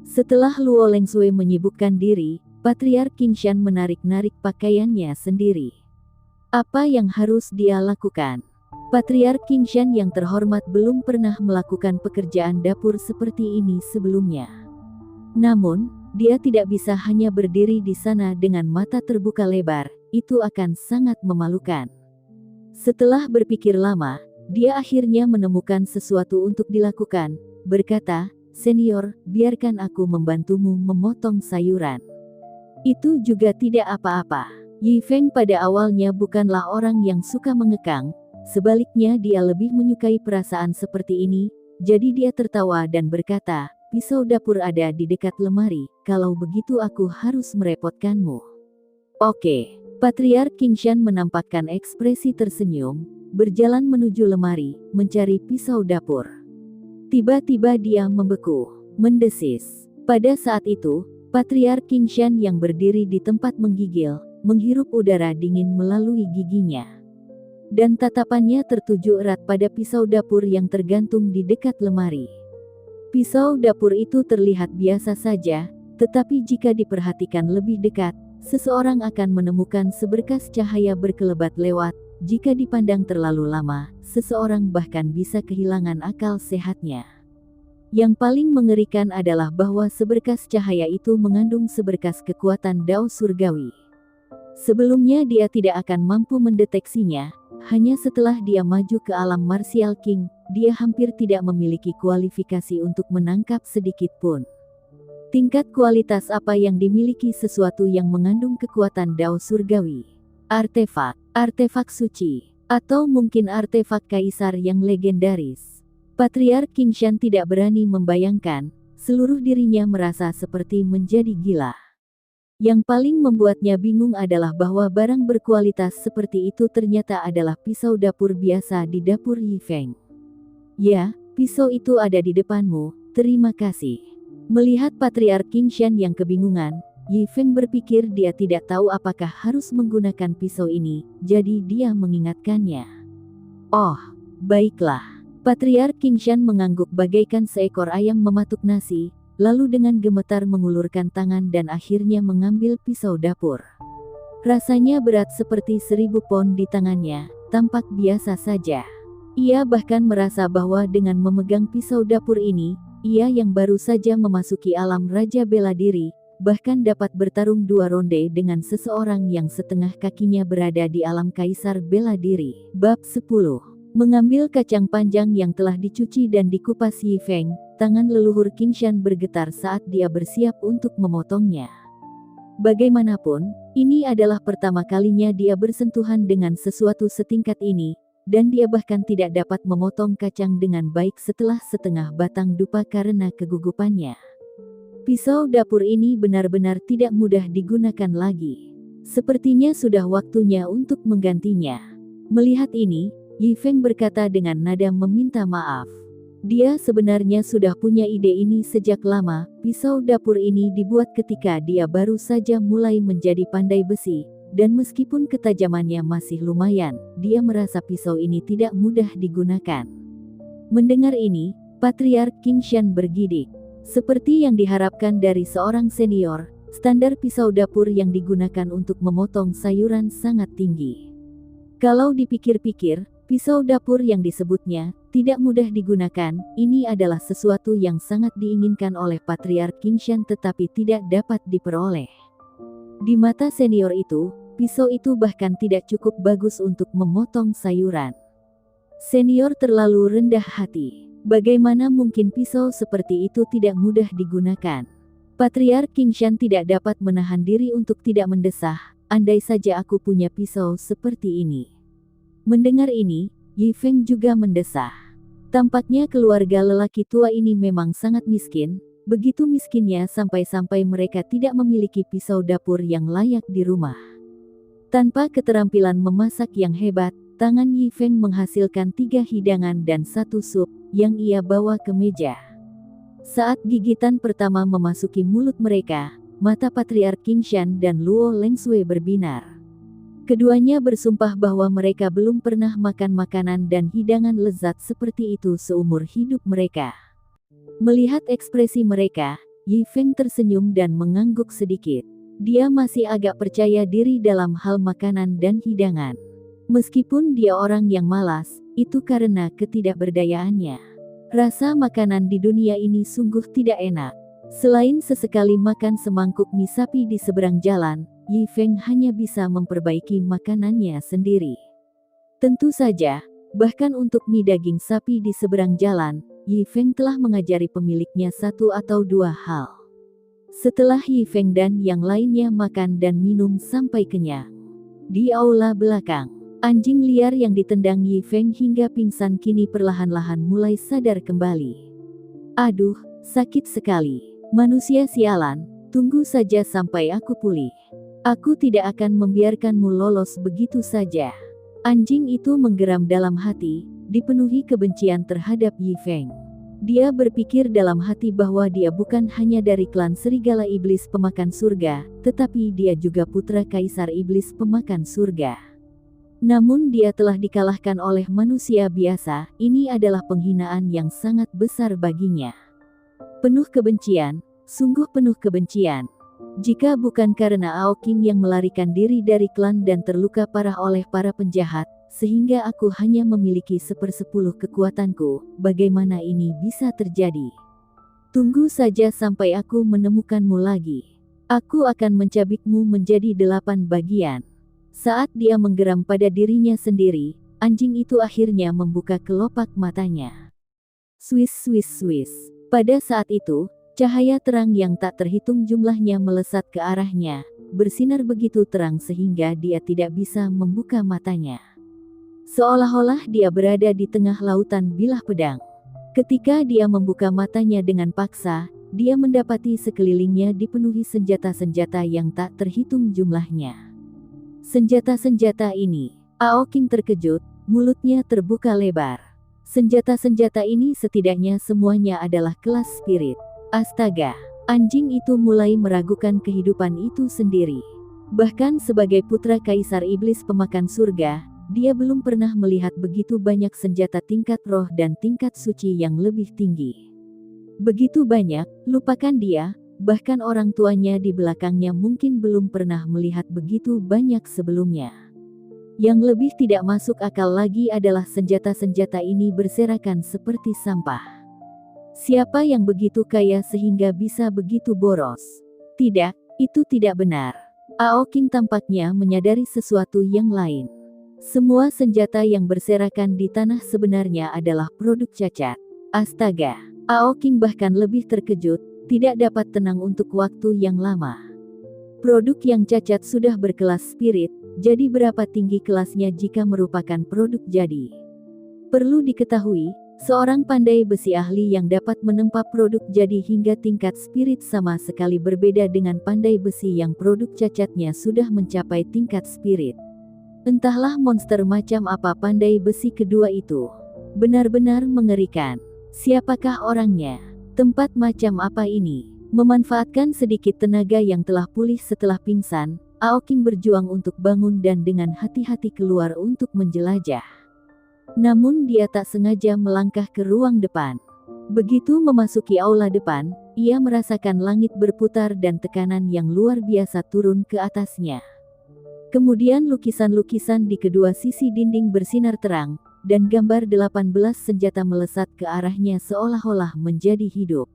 Setelah Luo Lengsui menyibukkan diri, Patriark Qingshan menarik-narik pakaiannya sendiri. Apa yang harus dia lakukan? Patriark Qingshan yang terhormat belum pernah melakukan pekerjaan dapur seperti ini sebelumnya. Namun, dia tidak bisa hanya berdiri di sana dengan mata terbuka lebar, itu akan sangat memalukan. Setelah berpikir lama, dia akhirnya menemukan sesuatu untuk dilakukan, berkata, "Senior, biarkan aku membantumu memotong sayuran." Itu juga tidak apa-apa. Yi Feng pada awalnya bukanlah orang yang suka mengekang, sebaliknya dia lebih menyukai perasaan seperti ini, jadi dia tertawa dan berkata, "Pisau dapur ada di dekat lemari, kalau begitu aku harus merepotkanmu." Oke. Patriark Qingshan menampakkan ekspresi tersenyum, berjalan menuju lemari, mencari pisau dapur. Tiba-tiba dia membeku, mendesis. Pada saat itu, Patriark Qingshan yang berdiri di tempat menggigil, menghirup udara dingin melalui giginya. Dan tatapannya tertuju erat pada pisau dapur yang tergantung di dekat lemari. Pisau dapur itu terlihat biasa saja, tetapi jika diperhatikan lebih dekat, seseorang akan menemukan seberkas cahaya berkelebat lewat. Jika dipandang terlalu lama, seseorang bahkan bisa kehilangan akal sehatnya. Yang paling mengerikan adalah bahwa seberkas cahaya itu mengandung seberkas kekuatan Dao Surgawi. Sebelumnya dia tidak akan mampu mendeteksinya, hanya setelah dia maju ke alam Martial King, dia hampir tidak memiliki kualifikasi untuk menangkap sedikit pun. Tingkat kualitas apa yang dimiliki sesuatu yang mengandung kekuatan Dao Surgawi? Artefak, artefak suci, atau mungkin artefak kaisar yang legendaris. Patriark Qingshan tidak berani membayangkan, seluruh dirinya merasa seperti menjadi gila. Yang paling membuatnya bingung adalah bahwa barang berkualitas seperti itu ternyata adalah pisau dapur biasa di dapur Yi Feng. Ya, pisau itu ada di depanmu, terima kasih. Melihat Patriark Qingshan yang kebingungan, Yi Feng berpikir dia tidak tahu apakah harus menggunakan pisau ini, jadi dia mengingatkannya. Oh, baiklah. Patriark Qingshan mengangguk bagaikan seekor ayam mematuk nasi, lalu dengan gemetar mengulurkan tangan dan akhirnya mengambil pisau dapur. Rasanya berat seperti 1000 pon di tangannya, tampak biasa saja. Ia bahkan merasa bahwa dengan memegang pisau dapur ini, ia yang baru saja memasuki alam Raja Bela Diri, bahkan dapat bertarung 2 ronde dengan seseorang yang setengah kakinya berada di alam Kaisar Bela Diri. Bab 10. Mengambil kacang panjang yang telah dicuci dan dikupas Yi Feng, tangan leluhur Qingshan bergetar saat dia bersiap untuk memotongnya. Bagaimanapun, ini adalah pertama kalinya dia bersentuhan dengan sesuatu setingkat ini, dan dia bahkan tidak dapat memotong kacang dengan baik setelah setengah batang dupa karena kegugupannya. Pisau dapur ini benar-benar tidak mudah digunakan lagi. Sepertinya sudah waktunya untuk menggantinya. Melihat ini, Yi Feng berkata dengan nada meminta maaf. Dia sebenarnya sudah punya ide ini sejak lama. Pisau dapur ini dibuat ketika dia baru saja mulai menjadi pandai besi. Dan meskipun ketajamannya masih lumayan, dia merasa pisau ini tidak mudah digunakan. Mendengar ini, Patriark Qingshan bergidik. Seperti yang diharapkan dari seorang senior, standar pisau dapur yang digunakan untuk memotong sayuran sangat tinggi. Kalau dipikir-pikir, pisau dapur yang disebutnya tidak mudah digunakan, ini adalah sesuatu yang sangat diinginkan oleh Patriark Qingshan tetapi tidak dapat diperoleh. Di mata senior itu, pisau itu bahkan tidak cukup bagus untuk memotong sayuran. Senior terlalu rendah hati. Bagaimana mungkin pisau seperti itu tidak mudah digunakan? Patriark Qingshan tidak dapat menahan diri untuk tidak mendesah, andai saja aku punya pisau seperti ini. Mendengar ini, Yi Feng juga mendesah. Tampaknya keluarga lelaki tua ini memang sangat miskin, begitu miskinnya sampai-sampai mereka tidak memiliki pisau dapur yang layak di rumah. Tanpa keterampilan memasak yang hebat, tangan Yi Feng menghasilkan 3 hidangan dan 1 sup, yang ia bawa ke meja. Saat gigitan pertama memasuki mulut mereka, mata Patriark Qingshan dan Luo Lengsui berbinar. Keduanya bersumpah bahwa mereka belum pernah makan makanan dan hidangan lezat seperti itu seumur hidup mereka. Melihat ekspresi mereka, Yi Feng tersenyum dan mengangguk sedikit. Dia masih agak percaya diri dalam hal makanan dan hidangan. Meskipun dia orang yang malas, itu karena ketidakberdayaannya. Rasa makanan di dunia ini sungguh tidak enak. Selain sesekali makan semangkuk mie sapi di seberang jalan, Yi Feng hanya bisa memperbaiki makanannya sendiri. Tentu saja, bahkan untuk mie daging sapi di seberang jalan, Yi Feng telah mengajari pemiliknya 1 atau 2 hal. Setelah Yi Feng dan yang lainnya makan dan minum sampai kenyang, di aula belakang, anjing liar yang ditendang Yi Feng hingga pingsan kini perlahan-lahan mulai sadar kembali. Aduh, sakit sekali. Manusia sialan, tunggu saja sampai aku pulih. Aku tidak akan membiarkanmu lolos begitu saja. Anjing itu menggeram dalam hati, dipenuhi kebencian terhadap Yi Feng. Dia berpikir dalam hati bahwa dia bukan hanya dari klan serigala iblis pemakan surga, tetapi dia juga putra kaisar iblis pemakan surga. Namun dia telah dikalahkan oleh manusia biasa, ini adalah penghinaan yang sangat besar baginya. Penuh kebencian, sungguh penuh kebencian. Jika bukan karena Ao Qing yang melarikan diri dari klan dan terluka parah oleh para penjahat, sehingga aku hanya memiliki 1/10 kekuatanku, bagaimana ini bisa terjadi? Tunggu saja sampai aku menemukanmu lagi. Aku akan mencabikmu menjadi 8 bagian. Saat dia menggeram pada dirinya sendiri, anjing itu akhirnya membuka kelopak matanya. Swiss Swiss Swiss. Pada saat itu, cahaya terang yang tak terhitung jumlahnya melesat ke arahnya, bersinar begitu terang sehingga dia tidak bisa membuka matanya. Seolah-olah dia berada di tengah lautan bilah pedang. Ketika dia membuka matanya dengan paksa, dia mendapati sekelilingnya dipenuhi senjata-senjata yang tak terhitung jumlahnya. Senjata-senjata ini, Ao Qing terkejut, mulutnya terbuka lebar. Senjata-senjata ini setidaknya semuanya adalah kelas spirit. Astaga, anjing itu mulai meragukan kehidupan itu sendiri. Bahkan sebagai putra kaisar iblis pemakan surga, dia belum pernah melihat begitu banyak senjata tingkat roh dan tingkat suci yang lebih tinggi. Begitu banyak, lupakan dia, bahkan orang tuanya di belakangnya mungkin belum pernah melihat begitu banyak sebelumnya. Yang lebih tidak masuk akal lagi adalah senjata-senjata ini berserakan seperti sampah. Siapa yang begitu kaya sehingga bisa begitu boros? Tidak, itu tidak benar. Ao Qing tampaknya menyadari sesuatu yang lain. Semua senjata yang berserakan di tanah sebenarnya adalah produk cacat. Astaga, Ao Qing bahkan lebih terkejut, tidak dapat tenang untuk waktu yang lama. Produk yang cacat sudah berkelas spirit, jadi berapa tinggi kelasnya jika merupakan produk jadi? Perlu diketahui, seorang pandai besi ahli yang dapat menempa produk jadi hingga tingkat spirit sama sekali berbeda dengan pandai besi yang produk cacatnya sudah mencapai tingkat spirit. Entahlah monster macam apa pandai besi kedua itu. Benar-benar mengerikan. Siapakah orangnya? Tempat macam apa ini? Memanfaatkan sedikit tenaga yang telah pulih setelah pingsan, Ao Qing berjuang untuk bangun dan dengan hati-hati keluar untuk menjelajah. Namun dia tak sengaja melangkah ke ruang depan. Begitu memasuki aula depan, ia merasakan langit berputar dan tekanan yang luar biasa turun ke atasnya. Kemudian lukisan-lukisan di kedua sisi dinding bersinar terang, dan gambar 18 senjata melesat ke arahnya seolah-olah menjadi hidup.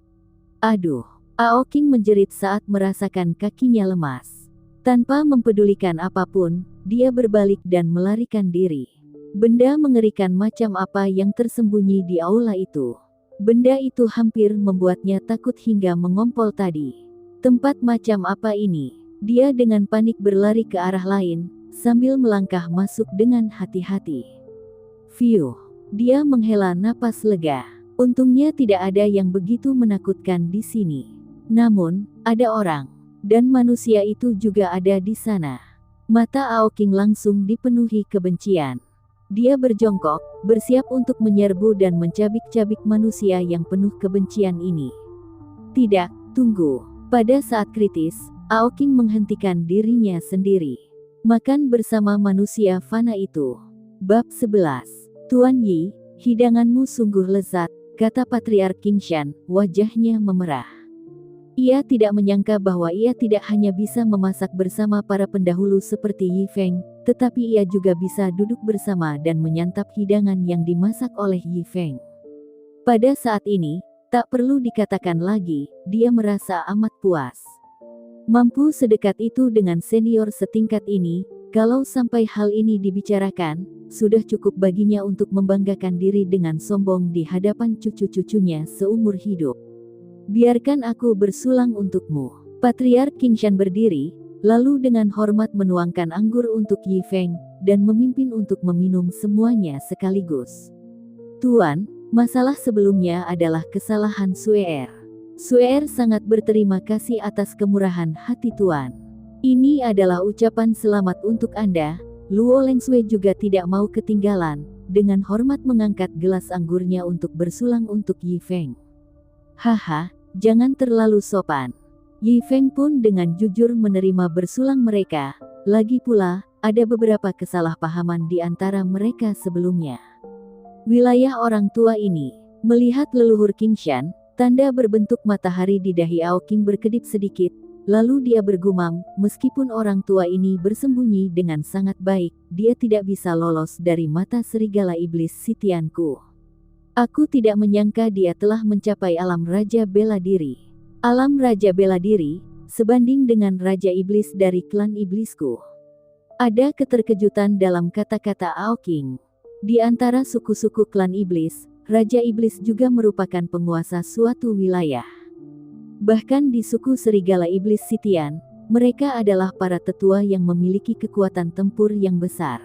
Aduh! Ao Qing menjerit saat merasakan kakinya lemas. Tanpa mempedulikan apapun, dia berbalik dan melarikan diri. Benda mengerikan macam apa yang tersembunyi di aula itu? Benda itu hampir membuatnya takut hingga mengompol tadi. Tempat macam apa ini? Dia dengan panik berlari ke arah lain, sambil melangkah masuk dengan hati-hati. Fiuh. Dia menghela napas lega. Untungnya tidak ada yang begitu menakutkan di sini. Namun, ada orang. Dan manusia itu juga ada di sana. Mata Aoking langsung dipenuhi kebencian. Dia berjongkok, bersiap untuk menyerbu dan mencabik-cabik manusia yang penuh kebencian ini. Tidak, tunggu. Pada saat kritis, Aoking menghentikan dirinya sendiri. Makan bersama manusia fana itu. Bab 11. Tuan Yi, hidanganmu sungguh lezat, kata Patriark Qingshan, wajahnya memerah. Ia tidak menyangka bahwa ia tidak hanya bisa memasak bersama para pendahulu seperti Yi Feng, tetapi ia juga bisa duduk bersama dan menyantap hidangan yang dimasak oleh Yi Feng. Pada saat ini, tak perlu dikatakan lagi, dia merasa amat puas. Mampu sedekat itu dengan senior setingkat ini, kalau sampai hal ini dibicarakan, sudah cukup baginya untuk membanggakan diri dengan sombong di hadapan cucu-cucunya seumur hidup. Biarkan aku bersulang untukmu. Patriark Qingshan berdiri, lalu dengan hormat menuangkan anggur untuk Yi Feng, dan memimpin untuk meminum semuanya sekaligus. Tuan, masalah sebelumnya adalah kesalahan Suer. Suer sangat berterima kasih atas kemurahan hati Tuan. Ini adalah ucapan selamat untuk Anda. Luo Lengsui juga tidak mau ketinggalan, dengan hormat mengangkat gelas anggurnya untuk bersulang untuk Yi Feng. Haha, jangan terlalu sopan. Yi Feng pun dengan jujur menerima bersulang mereka, lagi pula, ada beberapa kesalahpahaman di antara mereka sebelumnya. Wilayah orang tua ini, melihat leluhur Qingshan, tanda berbentuk matahari di dahi Aoking berkedip sedikit, lalu dia bergumam, meskipun orang tua ini bersembunyi dengan sangat baik, dia tidak bisa lolos dari mata serigala iblis sitianku. Aku tidak menyangka dia telah mencapai alam Raja Bela Diri. Alam Raja Bela Diri, sebanding dengan Raja Iblis dari klan iblisku. Ada keterkejutan dalam kata-kata Aoking. Di antara suku-suku klan iblis, Raja Iblis juga merupakan penguasa suatu wilayah. Bahkan di suku serigala iblis Sitian, mereka adalah para tetua yang memiliki kekuatan tempur yang besar.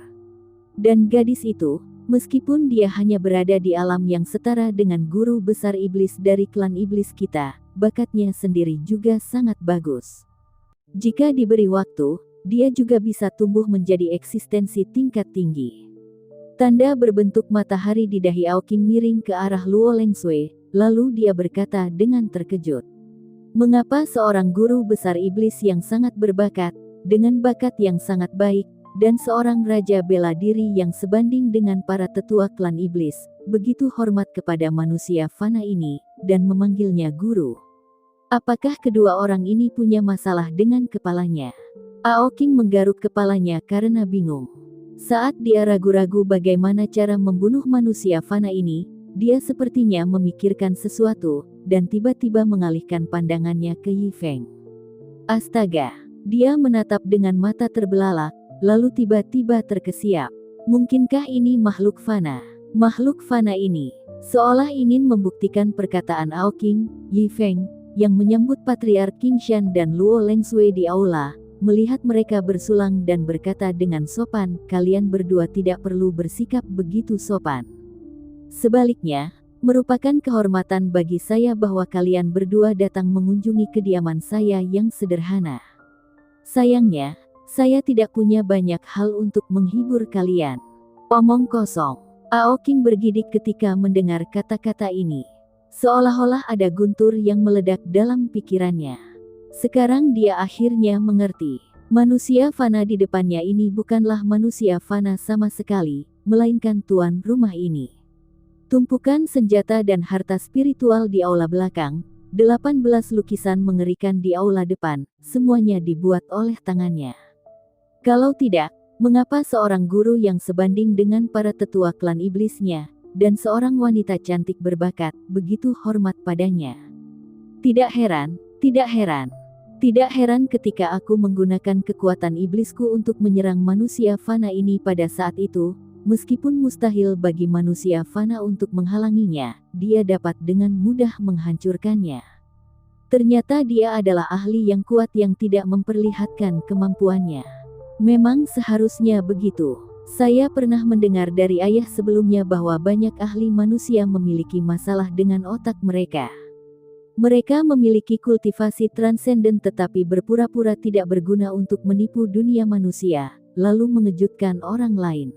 Dan gadis itu, meskipun dia hanya berada di alam yang setara dengan guru besar iblis dari klan iblis kita, bakatnya sendiri juga sangat bagus. Jika diberi waktu, dia juga bisa tumbuh menjadi eksistensi tingkat tinggi. Tanda berbentuk matahari di dahi Aoking miring ke arah Luo Lengsui, lalu dia berkata dengan terkejut. Mengapa seorang guru besar iblis yang sangat berbakat, dengan bakat yang sangat baik, dan seorang raja bela diri yang sebanding dengan para tetua klan iblis, begitu hormat kepada manusia fana ini, dan memanggilnya guru? Apakah kedua orang ini punya masalah dengan kepalanya? Aoking menggaruk kepalanya karena bingung. Saat dia ragu-ragu bagaimana cara membunuh manusia fana ini, dia sepertinya memikirkan sesuatu, dan tiba-tiba mengalihkan pandangannya ke Yi Feng. Astaga! Dia menatap dengan mata terbelalak, lalu tiba-tiba terkesiap. Mungkinkah ini makhluk fana? Makhluk fana ini, seolah ingin membuktikan perkataan Aoking, Yi Feng, yang menyambut Patriark Qingshan dan Luo Lengsui di aula, melihat mereka bersulang dan berkata dengan sopan, kalian berdua tidak perlu bersikap begitu sopan. Sebaliknya, merupakan kehormatan bagi saya bahwa kalian berdua datang mengunjungi kediaman saya yang sederhana. Sayangnya, saya tidak punya banyak hal untuk menghibur kalian. Omong kosong. Aoking bergidik ketika mendengar kata-kata ini. Seolah-olah ada guntur yang meledak dalam pikirannya. Sekarang dia akhirnya mengerti. Manusia fana di depannya ini bukanlah manusia fana sama sekali, melainkan tuan rumah ini. Tumpukan senjata dan harta spiritual di aula belakang, 18 lukisan mengerikan di aula depan, semuanya dibuat oleh tangannya. Kalau tidak, mengapa seorang guru yang sebanding dengan para tetua klan iblisnya, dan seorang wanita cantik berbakat, begitu hormat padanya? Tidak heran, tidak heran. Tidak heran ketika aku menggunakan kekuatan iblisku untuk menyerang manusia fana ini pada saat itu, meskipun mustahil bagi manusia fana untuk menghalanginya, dia dapat dengan mudah menghancurkannya. Ternyata dia adalah ahli yang kuat yang tidak memperlihatkan kemampuannya. Memang seharusnya begitu. Saya pernah mendengar dari ayah sebelumnya bahwa banyak ahli manusia memiliki masalah dengan otak mereka. Mereka memiliki kultivasi transenden tetapi berpura-pura tidak berguna untuk menipu dunia manusia, lalu mengejutkan orang lain.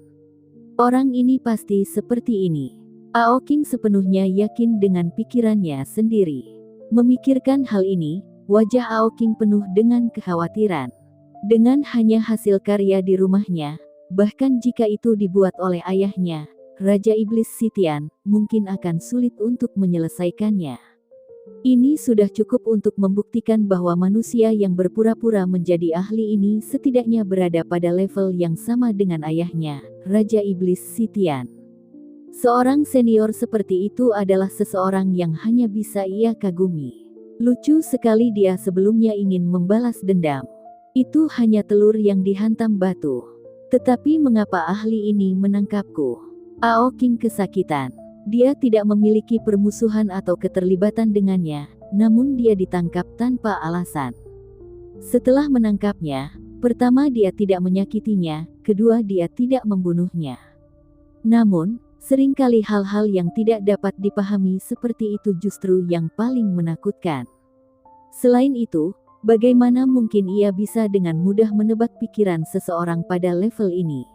Orang ini pasti seperti ini. Aoking sepenuhnya yakin dengan pikirannya sendiri. Memikirkan hal ini, wajah Aoking penuh dengan kekhawatiran. Dengan hanya hasil karya di rumahnya, bahkan jika itu dibuat oleh ayahnya, Raja Iblis Sitian, mungkin akan sulit untuk menyelesaikannya. Ini sudah cukup untuk membuktikan bahwa manusia yang berpura-pura menjadi ahli ini setidaknya berada pada level yang sama dengan ayahnya, Raja Iblis Sitian. Seorang senior seperti itu adalah seseorang yang hanya bisa ia kagumi. Lucu sekali dia sebelumnya ingin membalas dendam. Itu hanya telur yang dihantam batu. Tetapi mengapa ahli ini menangkapku? Aoking kesakitan. Dia tidak memiliki permusuhan atau keterlibatan dengannya, namun dia ditangkap tanpa alasan. Setelah menangkapnya, pertama dia tidak menyakitinya, kedua dia tidak membunuhnya. Namun, seringkali hal-hal yang tidak dapat dipahami seperti itu justru yang paling menakutkan. Selain itu, bagaimana mungkin ia bisa dengan mudah menebak pikiran seseorang pada level ini?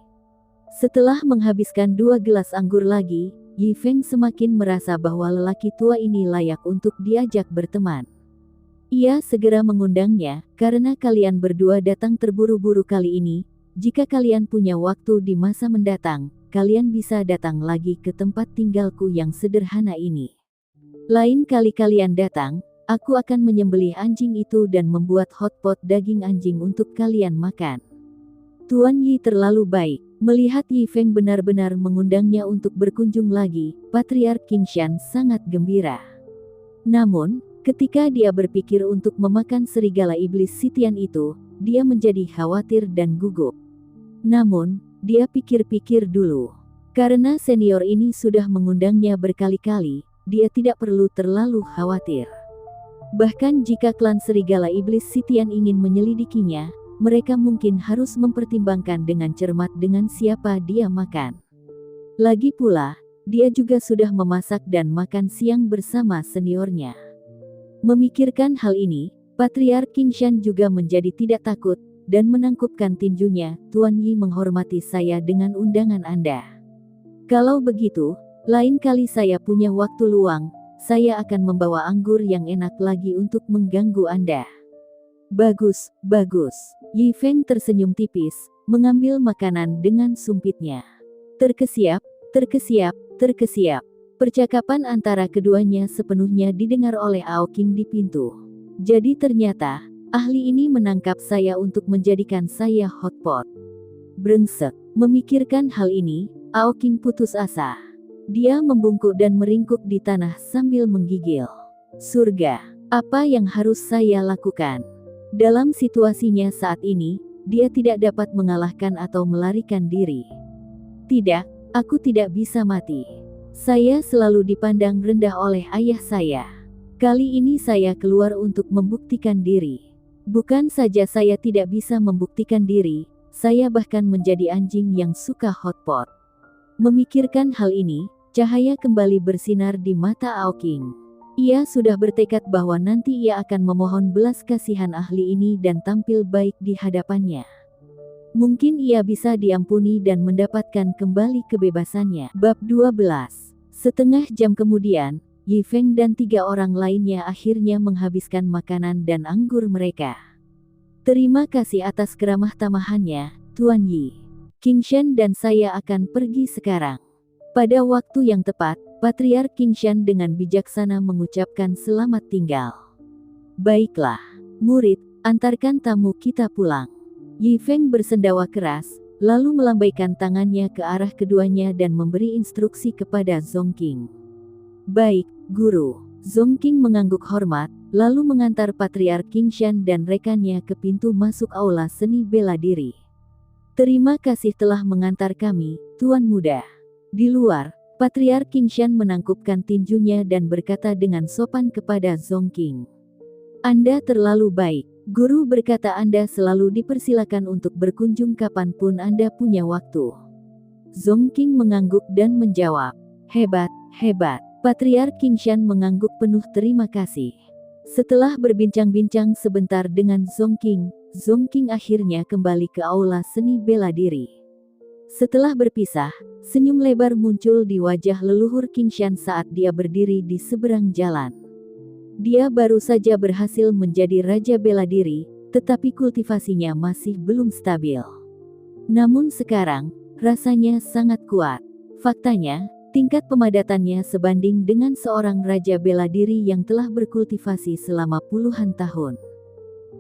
Setelah menghabiskan 2 gelas anggur lagi, Yi Feng semakin merasa bahwa lelaki tua ini layak untuk diajak berteman. Ia segera mengundangnya, karena kalian berdua datang terburu-buru kali ini. Jika kalian punya waktu di masa mendatang, kalian bisa datang lagi ke tempat tinggalku yang sederhana ini. Lain kali kalian datang, aku akan menyembelih anjing itu dan membuat hotpot daging anjing untuk kalian makan. Tuan Yi terlalu baik. Melihat Yi Feng benar-benar mengundangnya untuk berkunjung lagi, Patriark Qingshan sangat gembira. Namun, ketika dia berpikir untuk memakan serigala iblis Sitian itu, dia menjadi khawatir dan gugup. Namun, dia pikir-pikir dulu. Karena senior ini sudah mengundangnya berkali-kali, dia tidak perlu terlalu khawatir. Bahkan jika klan serigala iblis Sitian ingin menyelidikinya, mereka mungkin harus mempertimbangkan dengan cermat dengan siapa dia makan. Lagi pula, dia juga sudah memasak dan makan siang bersama seniornya. Memikirkan hal ini, Patriark Qingshan juga menjadi tidak takut, dan menangkupkan tinjunya. Tuan Yi menghormati saya dengan undangan Anda. Kalau begitu, lain kali saya punya waktu luang, saya akan membawa anggur yang enak lagi untuk mengganggu Anda. Bagus, bagus. Yi Feng tersenyum tipis, mengambil makanan dengan sumpitnya. Terkesiap, terkesiap, terkesiap. Percakapan antara keduanya sepenuhnya didengar oleh Aoking di pintu. Jadi ternyata, ahli ini menangkap saya untuk menjadikan saya hotpot. Brengsek. Memikirkan hal ini, Aoking putus asa. Dia membungkuk dan meringkuk di tanah sambil menggigil. Surga, apa yang harus saya lakukan? Dalam situasinya saat ini, dia tidak dapat mengalahkan atau melarikan diri. Tidak, aku tidak bisa mati. Saya selalu dipandang rendah oleh ayah saya. Kali ini saya keluar untuk membuktikan diri. Bukan saja saya tidak bisa membuktikan diri, saya bahkan menjadi anjing yang suka hotpot. Memikirkan hal ini, cahaya kembali bersinar di mata Aoking. Ia sudah bertekad bahwa nanti ia akan memohon belas kasihan ahli ini dan tampil baik di hadapannya. Mungkin ia bisa diampuni dan mendapatkan kembali kebebasannya. Bab 12. Setengah jam kemudian, Yi Feng dan 3 orang lainnya akhirnya menghabiskan makanan dan anggur mereka. Terima kasih atas keramah tamahannya, Tuan Yi. Qingshan dan saya akan pergi sekarang. Pada waktu yang tepat, Patriark Qingshan dengan bijaksana mengucapkan selamat tinggal. Baiklah, murid, antarkan tamu kita pulang. Yi Feng bersendawa keras, lalu melambaikan tangannya ke arah keduanya dan memberi instruksi kepada Zongking. Baik, Guru. Zongking mengangguk hormat, lalu mengantar Patriark Qingshan dan rekannya ke pintu masuk aula seni bela diri. Terima kasih telah mengantar kami, Tuan Muda. Di luar, Patriark Qingshan menangkupkan tinjunya dan berkata dengan sopan kepada Zongking. Anda terlalu baik. Guru berkata Anda selalu dipersilakan untuk berkunjung kapanpun Anda punya waktu. Zongking mengangguk dan menjawab, "Hebat, hebat." Patriark Qingshan mengangguk penuh terima kasih. Setelah berbincang-bincang sebentar dengan Zongking, Zongking akhirnya kembali ke aula seni bela diri. Setelah berpisah, senyum lebar muncul di wajah leluhur Qingshan saat dia berdiri di seberang jalan. Dia baru saja berhasil menjadi raja bela diri, tetapi kultivasinya masih belum stabil. Namun sekarang, rasanya sangat kuat. Faktanya, tingkat pemadatannya sebanding dengan seorang raja bela diri yang telah berkultivasi selama puluhan tahun.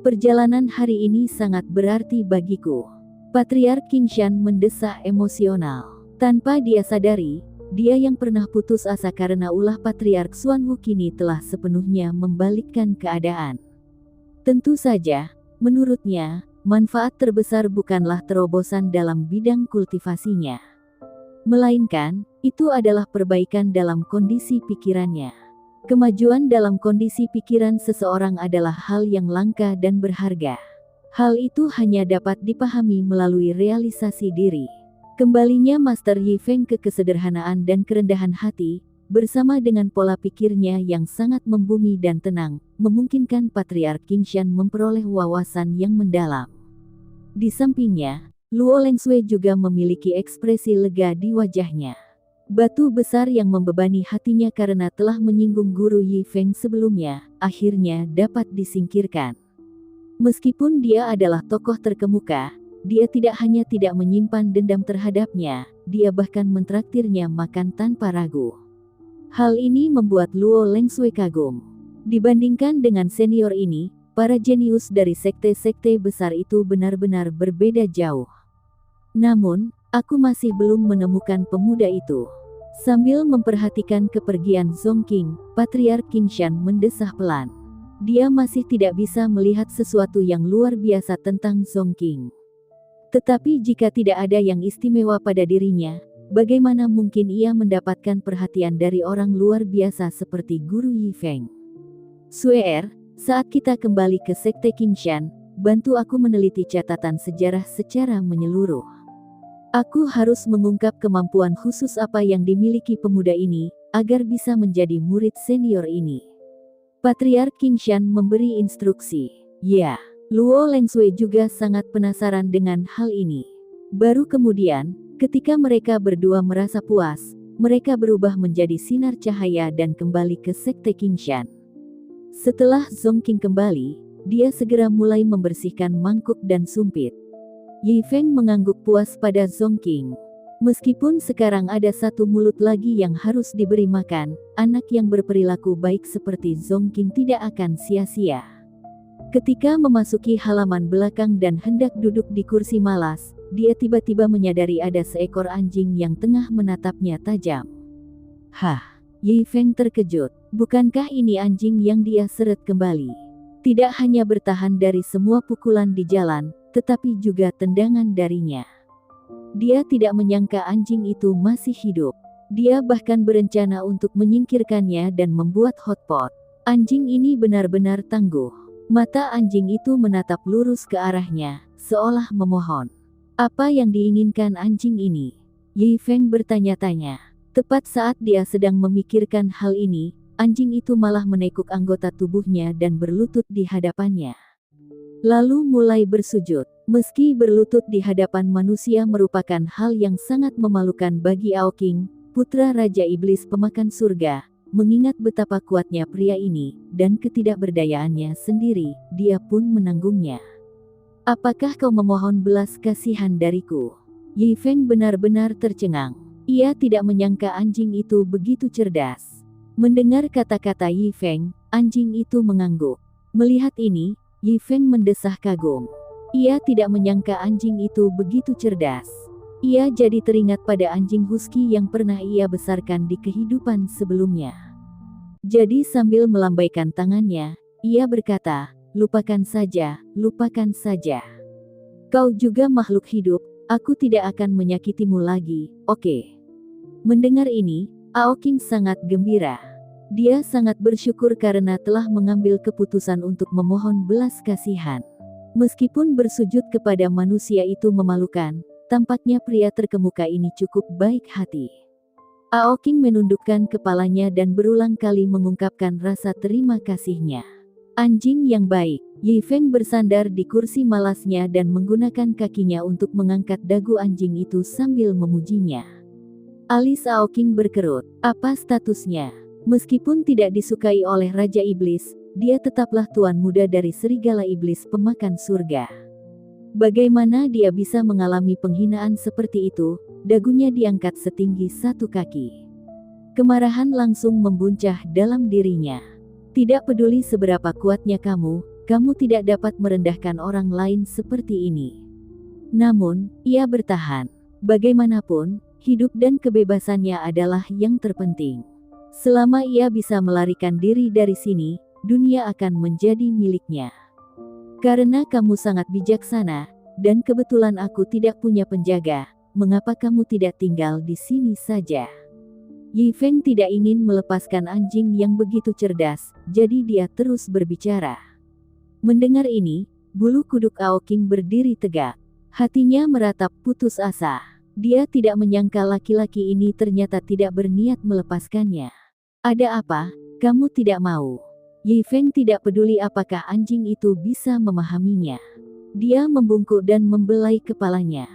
Perjalanan hari ini sangat berarti bagiku. Patriark Qingshan mendesah emosional. Tanpa dia sadari, dia yang pernah putus asa karena ulah Patriark Xuanwu kini telah sepenuhnya membalikkan keadaan. Tentu saja, menurutnya, manfaat terbesar bukanlah terobosan dalam bidang kultivasinya. Melainkan, itu adalah perbaikan dalam kondisi pikirannya. Kemajuan dalam kondisi pikiran seseorang adalah hal yang langka dan berharga. Hal itu hanya dapat dipahami melalui realisasi diri. Kembalinya Master Yi Feng ke kesederhanaan dan kerendahan hati, bersama dengan pola pikirnya yang sangat membumi dan tenang, memungkinkan Patriark Qingshan memperoleh wawasan yang mendalam. Di sampingnya, Luo Lengsui juga memiliki ekspresi lega di wajahnya. Batu besar yang membebani hatinya karena telah menyinggung guru Yi Feng sebelumnya, akhirnya dapat disingkirkan. Meskipun dia adalah tokoh terkemuka, dia tidak hanya tidak menyimpan dendam terhadapnya, dia bahkan mentraktirnya makan tanpa ragu. Hal ini membuat Luo Lengsui kagum. Dibandingkan dengan senior ini, para jenius dari sekte-sekte besar itu benar-benar berbeda jauh. Namun, aku masih belum menemukan pemuda itu. Sambil memperhatikan kepergian Zongking, Patriark Qingshan mendesah pelan. Dia masih tidak bisa melihat sesuatu yang luar biasa tentang Zongking. Tetapi jika tidak ada yang istimewa pada dirinya, bagaimana mungkin ia mendapatkan perhatian dari orang luar biasa seperti Guru Yi Feng? Suer, saat kita kembali ke Sekte Qingshan, bantu aku meneliti catatan sejarah secara menyeluruh. Aku harus mengungkap kemampuan khusus apa yang dimiliki pemuda ini, agar bisa menjadi murid senior ini. Patriark Qingshan memberi instruksi. Ya, Luo Lengsui juga sangat penasaran dengan hal ini. Baru kemudian, ketika mereka berdua merasa puas, mereka berubah menjadi sinar cahaya dan kembali ke Sekte Qingshan. Setelah Zongking kembali, dia segera mulai membersihkan mangkuk dan sumpit. Yi Feng mengangguk puas pada Zongking. Meskipun sekarang ada satu mulut lagi yang harus diberi makan, anak yang berperilaku baik seperti Zongking tidak akan sia-sia. Ketika memasuki halaman belakang dan hendak duduk di kursi malas, dia tiba-tiba menyadari ada seekor anjing yang tengah menatapnya tajam. Hah, Yi Feng terkejut. Bukankah ini anjing yang dia seret kembali? Tidak hanya bertahan dari semua pukulan di jalan, tetapi juga tendangan darinya. Dia tidak menyangka anjing itu masih hidup. Dia bahkan berencana untuk menyingkirkannya dan membuat hotpot. Anjing ini benar-benar tangguh. Mata anjing itu menatap lurus ke arahnya, seolah memohon. Apa yang diinginkan anjing ini? Yi Feng bertanya-tanya. Tepat saat dia sedang memikirkan hal ini, anjing itu malah menekuk anggota tubuhnya dan berlutut di hadapannya. Lalu mulai bersujud. Meski berlutut di hadapan manusia merupakan hal yang sangat memalukan bagi Aoking, putra Raja Iblis pemakan surga, mengingat betapa kuatnya pria ini, dan ketidakberdayaannya sendiri, dia pun menanggungnya. Apakah kau memohon belas kasihan dariku? Yi Feng benar-benar tercengang. Ia tidak menyangka anjing itu begitu cerdas. Mendengar kata-kata Yi Feng, anjing itu mengangguk. Melihat ini, Yi Feng mendesah kagum. Ia tidak menyangka anjing itu begitu cerdas. Ia jadi teringat pada anjing husky yang pernah ia besarkan di kehidupan sebelumnya. Jadi sambil melambaikan tangannya, ia berkata, lupakan saja, lupakan saja. Kau juga makhluk hidup, aku tidak akan menyakitimu lagi, oke? Mendengar ini, Aoking sangat gembira. Dia sangat bersyukur karena telah mengambil keputusan untuk memohon belas kasihan. Meskipun bersujud kepada manusia itu memalukan, tampaknya pria terkemuka ini cukup baik hati. Aoking menundukkan kepalanya dan berulang kali mengungkapkan rasa terima kasihnya. Anjing yang baik. Yi Feng bersandar di kursi malasnya dan menggunakan kakinya untuk mengangkat dagu anjing itu sambil memujinya. Alis Aoking berkerut. Apa statusnya? Meskipun tidak disukai oleh Raja Iblis, dia tetaplah tuan muda dari serigala iblis pemakan surga. Bagaimana dia bisa mengalami penghinaan seperti itu? Dagunya diangkat setinggi 1 kaki. Kemarahan langsung membuncah dalam dirinya. Tidak peduli seberapa kuatnya kamu tidak dapat merendahkan orang lain seperti ini. Namun, ia bertahan. Bagaimanapun, hidup dan kebebasannya adalah yang terpenting. Selama ia bisa melarikan diri dari sini, dunia akan menjadi miliknya. Karena kamu sangat bijaksana, dan kebetulan aku tidak punya penjaga, mengapa kamu tidak tinggal di sini saja? Yi Feng tidak ingin melepaskan anjing yang begitu cerdas, jadi dia terus berbicara. Mendengar ini, bulu kuduk Aoking berdiri tegak. Hatinya meratap putus asa. Dia tidak menyangka laki-laki ini ternyata tidak berniat melepaskannya. Ada apa? Kamu tidak mau? Yi Feng tidak peduli apakah anjing itu bisa memahaminya. Dia membungkuk dan membelai kepalanya.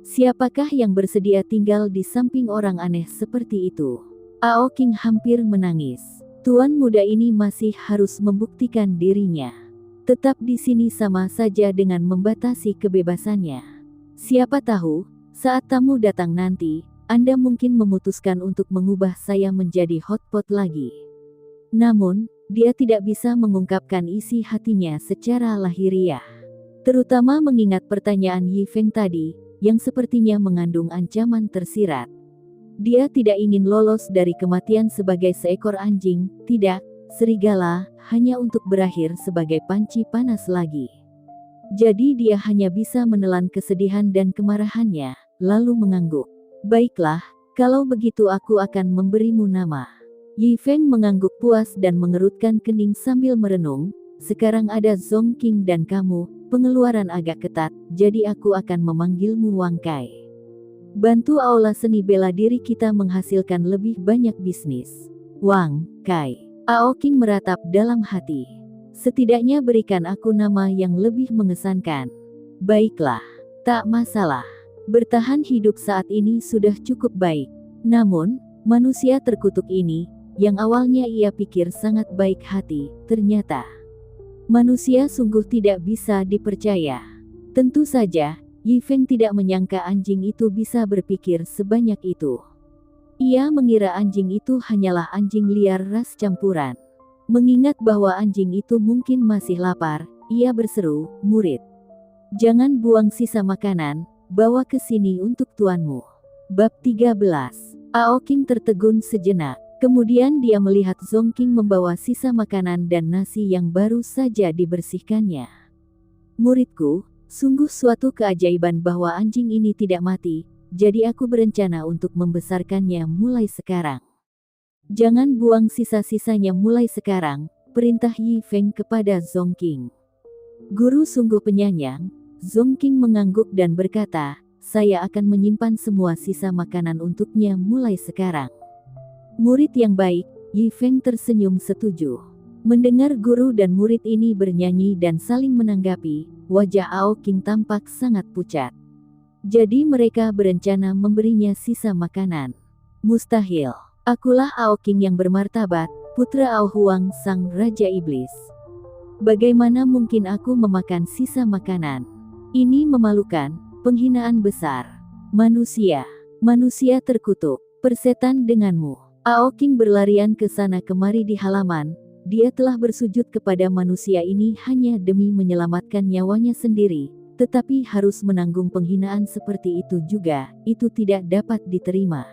Siapakah yang bersedia tinggal di samping orang aneh seperti itu? Aoking hampir menangis. Tuan muda ini masih harus membuktikan dirinya. Tetap di sini sama saja dengan membatasi kebebasannya. Siapa tahu, saat tamu datang nanti, Anda mungkin memutuskan untuk mengubah saya menjadi hotpot lagi. Namun, dia tidak bisa mengungkapkan isi hatinya secara lahiriah. Terutama mengingat pertanyaan Yi Feng tadi, yang sepertinya mengandung ancaman tersirat. Dia tidak ingin lolos dari kematian sebagai seekor anjing, tidak, serigala, hanya untuk berakhir sebagai panci panas lagi. Jadi dia hanya bisa menelan kesedihan dan kemarahannya, lalu mengangguk. Baiklah, kalau begitu aku akan memberimu nama. Yi Feng mengangguk puas dan mengerutkan kening sambil merenung. Sekarang ada Zong Qing dan kamu, pengeluaran agak ketat, jadi aku akan memanggilmu Wang Kai. Bantu aula seni bela diri kita menghasilkan lebih banyak bisnis. Wang Kai. Aoking meratap dalam hati. Setidaknya berikan aku nama yang lebih mengesankan. Baiklah, tak masalah. Bertahan hidup saat ini sudah cukup baik. Namun, manusia terkutuk ini, yang awalnya ia pikir sangat baik hati, ternyata manusia sungguh tidak bisa dipercaya. Tentu saja, Yi Feng tidak menyangka anjing itu bisa berpikir sebanyak itu. Ia mengira anjing itu hanyalah anjing liar ras campuran. Mengingat bahwa anjing itu mungkin masih lapar, ia berseru, murid. Jangan buang sisa makanan, bawa ke sini untuk tuanmu. Bab 13. Aoking tertegun sejenak. Kemudian dia melihat Zong Qing membawa sisa makanan dan nasi yang baru saja dibersihkannya. Muridku, sungguh suatu keajaiban bahwa anjing ini tidak mati, jadi aku berencana untuk membesarkannya mulai sekarang. Jangan buang sisa-sisanya mulai sekarang, perintah Yi Feng kepada Zong Qing. Guru sungguh penyayang. Zong Qing mengangguk dan berkata, saya akan menyimpan semua sisa makanan untuknya mulai sekarang. Murid yang baik, Yi Feng tersenyum setuju. Mendengar guru dan murid ini bernyanyi dan saling menanggapi, wajah Aoking tampak sangat pucat. Jadi mereka berencana memberinya sisa makanan. Mustahil. Akulah Aoking yang bermartabat, putra Ao Huang sang Raja Iblis. Bagaimana mungkin aku memakan sisa makanan? Ini memalukan, penghinaan besar. Manusia terkutuk, persetan denganmu. Aoking berlarian ke sana kemari di halaman. Dia telah bersujud kepada manusia ini hanya demi menyelamatkan nyawanya sendiri, tetapi harus menanggung penghinaan seperti itu juga, itu tidak dapat diterima.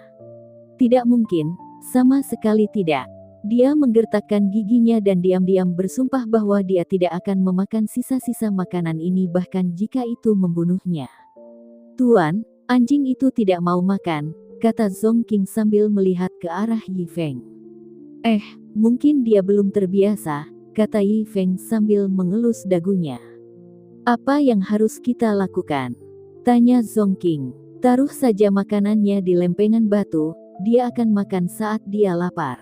Tidak mungkin, sama sekali tidak. Dia menggertakkan giginya dan diam-diam bersumpah bahwa dia tidak akan memakan sisa-sisa makanan ini bahkan jika itu membunuhnya. Tuan, anjing itu tidak mau makan, kata Zong Qing sambil melihat ke arah Yi Feng. Mungkin dia belum terbiasa, kata Yi Feng sambil mengelus dagunya. Apa yang harus kita lakukan? Tanya Zong Qing. Taruh saja makanannya di lempengan batu, dia akan makan saat dia lapar.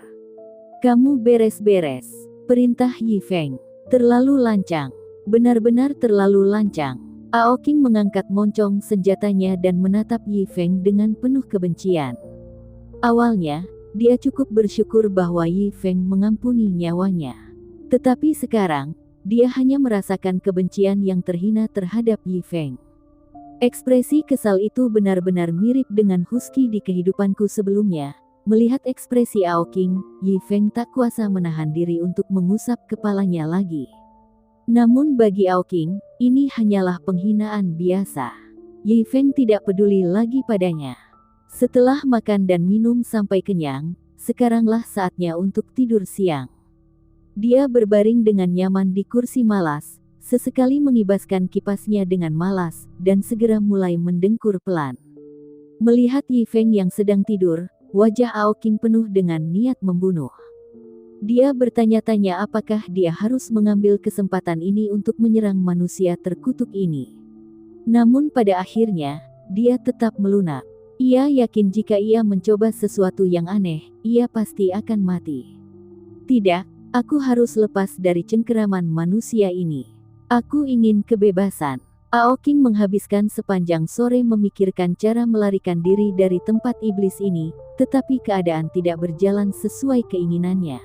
Kamu beres-beres, perintah Yi Feng. Terlalu lancang, benar-benar terlalu lancang. Aoking mengangkat moncong senjatanya dan menatap Yi Feng dengan penuh kebencian. Awalnya, dia cukup bersyukur bahwa Yi Feng mengampuni nyawanya. Tetapi sekarang, dia hanya merasakan kebencian yang terhina terhadap Yi Feng. Ekspresi kesal itu benar-benar mirip dengan Husky di kehidupanku sebelumnya. Melihat ekspresi Aoking, Yi Feng tak kuasa menahan diri untuk mengusap kepalanya lagi. Namun bagi Aoking, ini hanyalah penghinaan biasa. Yi Feng tidak peduli lagi padanya. Setelah makan dan minum sampai kenyang, sekaranglah saatnya untuk tidur siang. Dia berbaring dengan nyaman di kursi malas, sesekali mengibaskan kipasnya dengan malas, dan segera mulai mendengkur pelan. Melihat Yi Feng yang sedang tidur, wajah Aoking penuh dengan niat membunuh. Dia bertanya-tanya apakah dia harus mengambil kesempatan ini untuk menyerang manusia terkutuk ini. Namun pada akhirnya, dia tetap melunak. Ia yakin jika ia mencoba sesuatu yang aneh, ia pasti akan mati. Tidak, aku harus lepas dari cengkeraman manusia ini. Aku ingin kebebasan. Aoking menghabiskan sepanjang sore memikirkan cara melarikan diri dari tempat iblis ini, tetapi keadaan tidak berjalan sesuai keinginannya.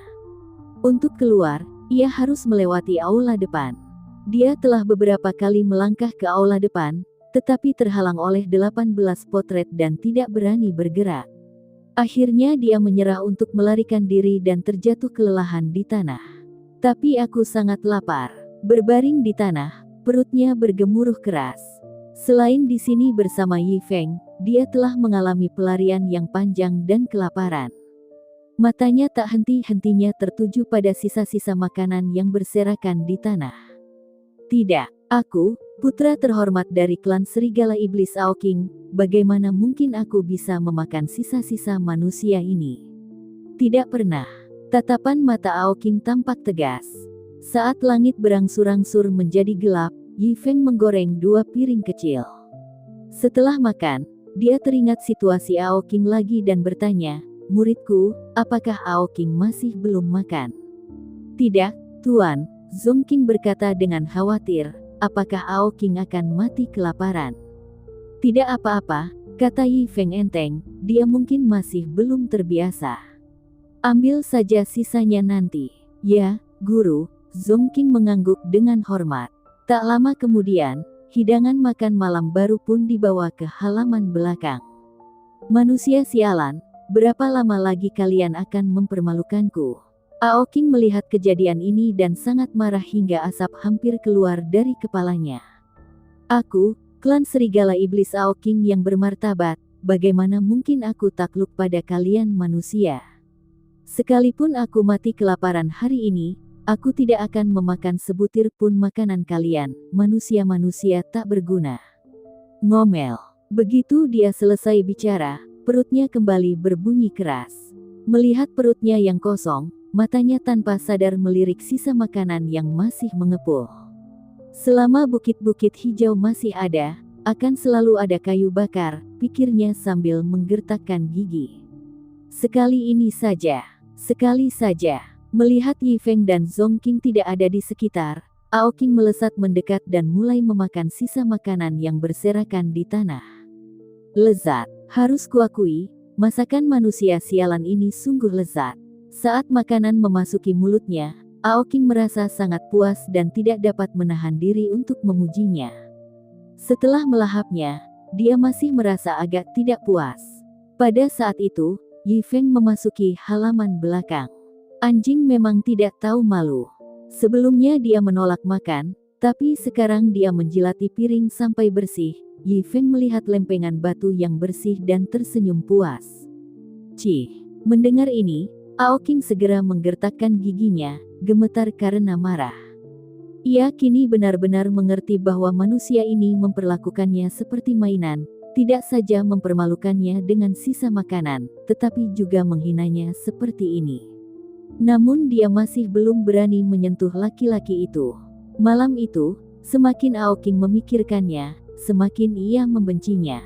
Untuk keluar, ia harus melewati aula depan. Dia telah beberapa kali melangkah ke aula depan, tetapi terhalang oleh 18 potret dan tidak berani bergerak. Akhirnya dia menyerah untuk melarikan diri dan terjatuh kelelahan di tanah. Tapi aku sangat lapar. Berbaring di tanah, perutnya bergemuruh keras. Selain di sini bersama Yi Feng, dia telah mengalami pelarian yang panjang dan kelaparan. Matanya tak henti-hentinya tertuju pada sisa-sisa makanan yang berserakan di tanah. Tidak, aku, putra terhormat dari klan Serigala Iblis Aoking, bagaimana mungkin aku bisa memakan sisa-sisa manusia ini? Tidak pernah. Tatapan mata Aoking tampak tegas. Saat langit berangsur-angsur menjadi gelap, Yi Feng menggoreng 2 piring kecil. Setelah makan, dia teringat situasi Aoking lagi dan bertanya, "Muridku, apakah Aoking masih belum makan?" "Tidak, Tuan," Zongking berkata dengan khawatir, "apakah Aoking akan mati kelaparan?" "Tidak apa-apa," kata Yi Feng enteng, "dia mungkin masih belum terbiasa. Ambil saja sisanya nanti." "Ya, Guru," Zongking mengangguk dengan hormat. Tak lama kemudian, hidangan makan malam baru pun dibawa ke halaman belakang. "Manusia sialan, berapa lama lagi kalian akan mempermalukanku?" Aoking melihat kejadian ini dan sangat marah hingga asap hampir keluar dari kepalanya. "Aku, klan Serigala Iblis Aoking yang bermartabat, bagaimana mungkin aku takluk pada kalian manusia? Sekalipun aku mati kelaparan hari ini, aku tidak akan memakan sebutir pun makanan kalian, manusia-manusia tak berguna." Ngomel. Begitu dia selesai bicara, perutnya kembali berbunyi keras. Melihat perutnya yang kosong, matanya tanpa sadar melirik sisa makanan yang masih mengepul. Selama bukit-bukit hijau masih ada, akan selalu ada kayu bakar, pikirnya sambil menggertakkan gigi. Sekali ini saja, sekali saja. Melihat Yi Feng dan Zongking tidak ada di sekitar, Aoking melesat mendekat dan mulai memakan sisa makanan yang berserakan di tanah. Lezat, harus kuakui, masakan manusia sialan ini sungguh lezat. Saat makanan memasuki mulutnya, Aoking merasa sangat puas dan tidak dapat menahan diri untuk memujinya. Setelah melahapnya, dia masih merasa agak tidak puas. Pada saat itu, Yi Feng memasuki halaman belakang. Anjing memang tidak tahu malu. Sebelumnya dia menolak makan, tapi sekarang dia menjilati piring sampai bersih. Yi Feng melihat lempengan batu yang bersih dan tersenyum puas. Cih, mendengar ini, Aoking segera menggertakkan giginya, gemetar karena marah. Ia kini benar-benar mengerti bahwa manusia ini memperlakukannya seperti mainan, tidak saja mempermalukannya dengan sisa makanan, tetapi juga menghinanya seperti ini. Namun dia masih belum berani menyentuh laki-laki itu. Malam itu, semakin Aoking memikirkannya, semakin ia membencinya.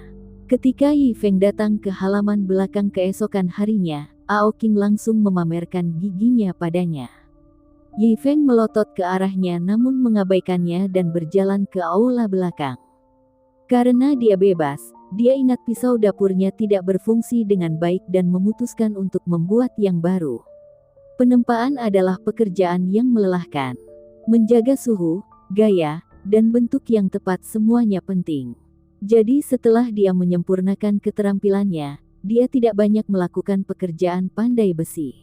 Ketika Yi Feng datang ke halaman belakang keesokan harinya, Ao Qing langsung memamerkan giginya padanya. Yi Feng melotot ke arahnya namun mengabaikannya dan berjalan ke aula belakang. Karena dia bebas, dia ingat pisau dapurnya tidak berfungsi dengan baik dan memutuskan untuk membuat yang baru. Penempaan adalah pekerjaan yang melelahkan. Menjaga suhu, gaya, dan bentuk yang tepat semuanya penting. Jadi setelah dia menyempurnakan keterampilannya, dia tidak banyak melakukan pekerjaan pandai besi.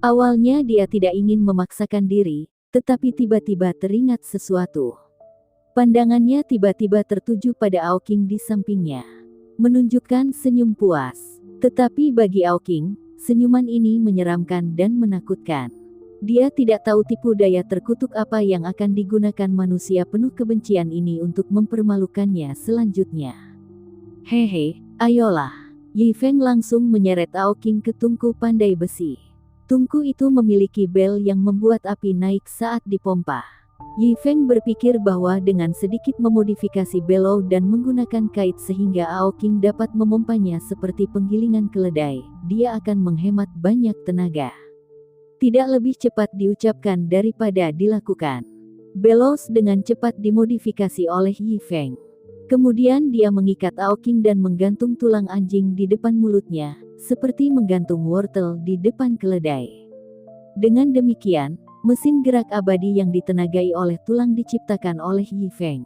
Awalnya dia tidak ingin memaksakan diri, tetapi tiba-tiba teringat sesuatu. Pandangannya tiba-tiba tertuju pada Ao Qing di sampingnya. Menunjukkan senyum puas. Tetapi bagi Ao Qing, senyuman ini menyeramkan dan menakutkan. Dia tidak tahu tipu daya terkutuk apa yang akan digunakan manusia penuh kebencian ini untuk mempermalukannya selanjutnya. Hehe, ayolah. Yi Feng langsung menyeret Ao Qing ke tungku pandai besi. Tungku itu memiliki bel yang membuat api naik saat dipompa. Yi Feng berpikir bahwa dengan sedikit memodifikasi bellow dan menggunakan kait sehingga Ao Qing dapat memompanya seperti penggilingan keledai, dia akan menghemat banyak tenaga. Tidak lebih cepat diucapkan daripada dilakukan. Bellows dengan cepat dimodifikasi oleh Yi Feng. Kemudian dia mengikat Ao Qing dan menggantung tulang anjing di depan mulutnya, seperti menggantung wortel di depan keledai. Dengan demikian, mesin gerak abadi yang ditenagai oleh tulang diciptakan oleh Yi Feng.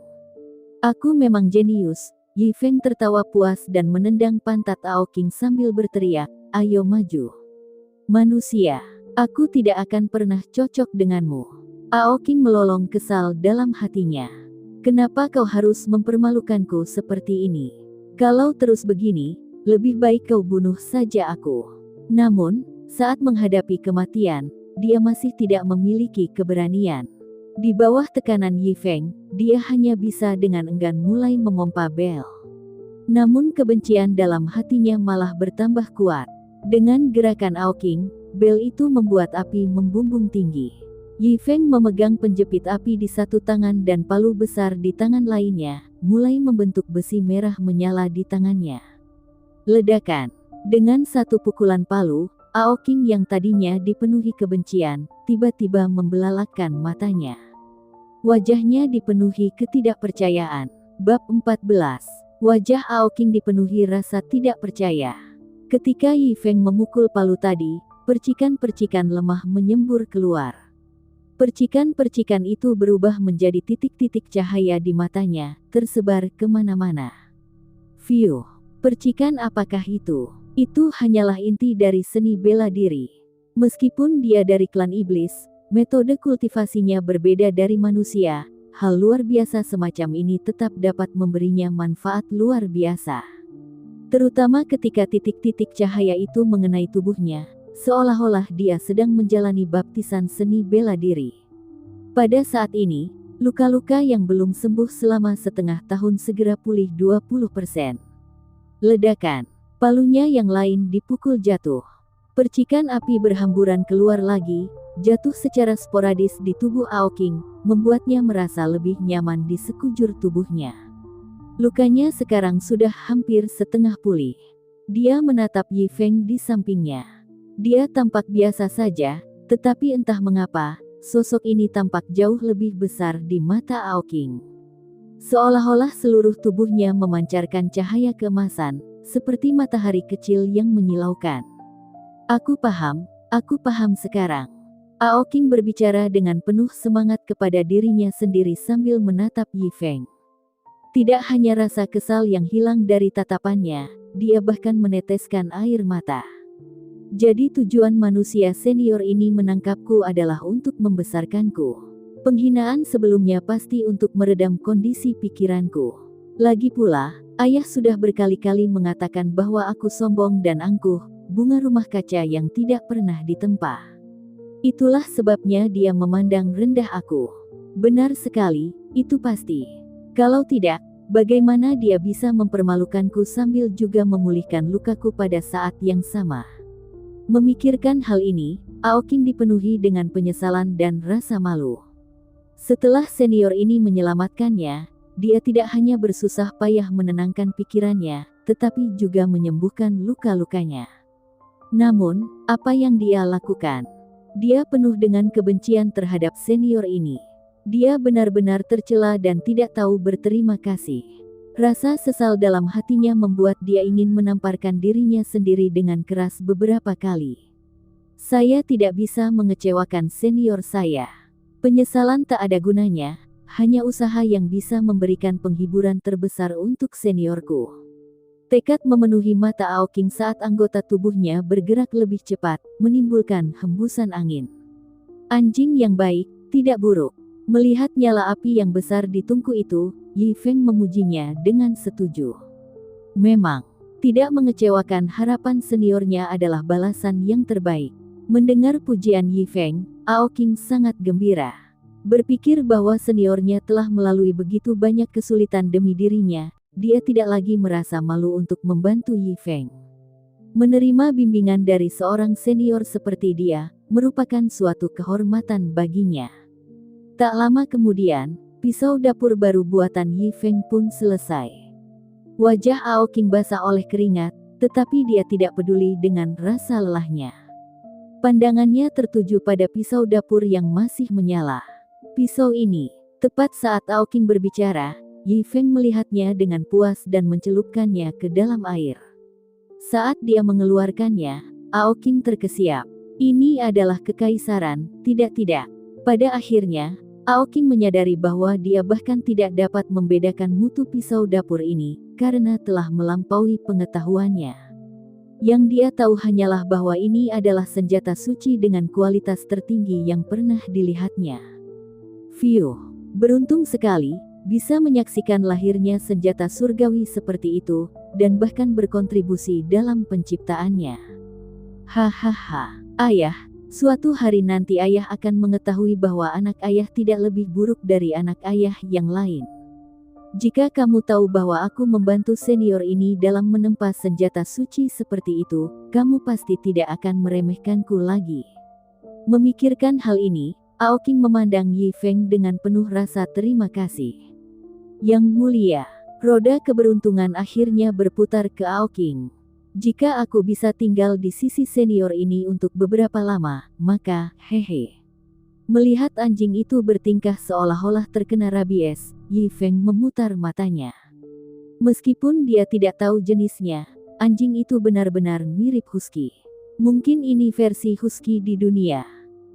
Aku memang jenius, Yi Feng tertawa puas dan menendang pantat Ao Qing sambil berteriak, ayo maju. Manusia. Aku tidak akan pernah cocok denganmu. Ao Qing melolong kesal dalam hatinya. Kenapa kau harus mempermalukanku seperti ini? Kalau terus begini, lebih baik kau bunuh saja aku. Namun, saat menghadapi kematian, dia masih tidak memiliki keberanian. Di bawah tekanan Yi Feng, dia hanya bisa dengan enggan mulai memompa bel. Namun kebencian dalam hatinya malah bertambah kuat. Dengan gerakan Ao Qing, bel itu membuat api membumbung tinggi. Yi Feng memegang penjepit api di satu tangan dan palu besar di tangan lainnya, mulai membentuk besi merah menyala di tangannya. Ledakan. Dengan satu pukulan palu, Ao Qing yang tadinya dipenuhi kebencian, tiba-tiba membelalakkan matanya. Wajahnya dipenuhi ketidakpercayaan. Bab 14. Wajah Ao Qing dipenuhi rasa tidak percaya. Ketika Yi Feng memukul palu tadi, percikan-percikan lemah menyembur keluar. Percikan-percikan itu berubah menjadi titik-titik cahaya di matanya, tersebar kemana-mana. Fiuh, percikan apakah itu? Itu hanyalah inti dari seni bela diri. Meskipun dia dari klan iblis, metode kultivasinya berbeda dari manusia, hal luar biasa semacam ini tetap dapat memberinya manfaat luar biasa. Terutama ketika titik-titik cahaya itu mengenai tubuhnya, seolah-olah dia sedang menjalani baptisan seni bela diri. Pada saat ini, luka-luka yang belum sembuh selama setengah tahun segera pulih 20%. Ledakan. Palunya yang lain dipukul jatuh. Percikan api berhamburan keluar lagi, jatuh secara sporadis di tubuh Ao Qing, membuatnya merasa lebih nyaman di sekujur tubuhnya. Lukanya sekarang sudah hampir setengah pulih. Dia menatap Yi Feng di sampingnya. Dia tampak biasa saja, tetapi entah mengapa, sosok ini tampak jauh lebih besar di mata Ao Qing. Seolah-olah seluruh tubuhnya memancarkan cahaya keemasan, seperti matahari kecil yang menyilaukan. Aku paham sekarang. Ao Qing berbicara dengan penuh semangat kepada dirinya sendiri sambil menatap Yi Feng. Tidak hanya rasa kesal yang hilang dari tatapannya, dia bahkan meneteskan air mata. Jadi tujuan manusia senior ini menangkapku adalah untuk membesarkanku. Penghinaan sebelumnya pasti untuk meredam kondisi pikiranku. Lagi pula, ayah sudah berkali-kali mengatakan bahwa aku sombong dan angkuh, bunga rumah kaca yang tidak pernah ditempa. Itulah sebabnya dia memandang rendah aku. Benar sekali, itu pasti. Kalau tidak, bagaimana dia bisa mempermalukanku sambil juga memulihkan lukaku pada saat yang sama? Memikirkan hal ini, Ao Qing dipenuhi dengan penyesalan dan rasa malu. Setelah senior ini menyelamatkannya, dia tidak hanya bersusah payah menenangkan pikirannya, tetapi juga menyembuhkan luka-lukanya. Namun, apa yang dia lakukan? Dia penuh dengan kebencian terhadap senior ini. Dia benar-benar tercela dan tidak tahu berterima kasih. Rasa sesal dalam hatinya membuat dia ingin menamparkan dirinya sendiri dengan keras beberapa kali. Saya tidak bisa mengecewakan senior saya. Penyesalan tak ada gunanya, hanya usaha yang bisa memberikan penghiburan terbesar untuk seniorku. Tekad memenuhi mata Aoking saat anggota tubuhnya bergerak lebih cepat, menimbulkan hembusan angin. Anjing yang baik, tidak buruk. Melihat nyala api yang besar di tungku itu, Yi Feng memujinya dengan setuju. Memang, tidak mengecewakan harapan seniornya adalah balasan yang terbaik. Mendengar pujian Yi Feng, Aoking sangat gembira. Berpikir bahwa seniornya telah melalui begitu banyak kesulitan demi dirinya, dia tidak lagi merasa malu untuk membantu Yi Feng. Menerima bimbingan dari seorang senior seperti dia, merupakan suatu kehormatan baginya. Tak lama kemudian, pisau dapur baru buatan Yi Feng pun selesai. Wajah Aoking basah oleh keringat, tetapi dia tidak peduli dengan rasa lelahnya. Pandangannya tertuju pada pisau dapur yang masih menyala. Pisau ini, tepat saat Aoking berbicara, Yi Feng melihatnya dengan puas dan mencelupkannya ke dalam air. Saat dia mengeluarkannya, Aoking terkesiap. Ini adalah kekaisaran, tidak. Pada akhirnya, Aoking menyadari bahwa dia bahkan tidak dapat membedakan mutu pisau dapur ini, karena telah melampaui pengetahuannya. Yang dia tahu hanyalah bahwa ini adalah senjata suci dengan kualitas tertinggi yang pernah dilihatnya. Fiuh, beruntung sekali, bisa menyaksikan lahirnya senjata surgawi seperti itu, dan bahkan berkontribusi dalam penciptaannya. Hahaha, ayah, suatu hari nanti ayah akan mengetahui bahwa anak ayah tidak lebih buruk dari anak ayah yang lain. Jika kamu tahu bahwa aku membantu senior ini dalam menempa senjata suci seperti itu, kamu pasti tidak akan meremehkanku lagi. Memikirkan hal ini, Aoking memandang Yi Feng dengan penuh rasa terima kasih. Yang mulia, roda keberuntungan akhirnya berputar ke Aoking. Jika aku bisa tinggal di sisi senior ini untuk beberapa lama, maka, hehe. Melihat anjing itu bertingkah seolah-olah terkena rabies, Yi Feng memutar matanya. Meskipun dia tidak tahu jenisnya, anjing itu benar-benar mirip husky. Mungkin ini versi husky di dunia.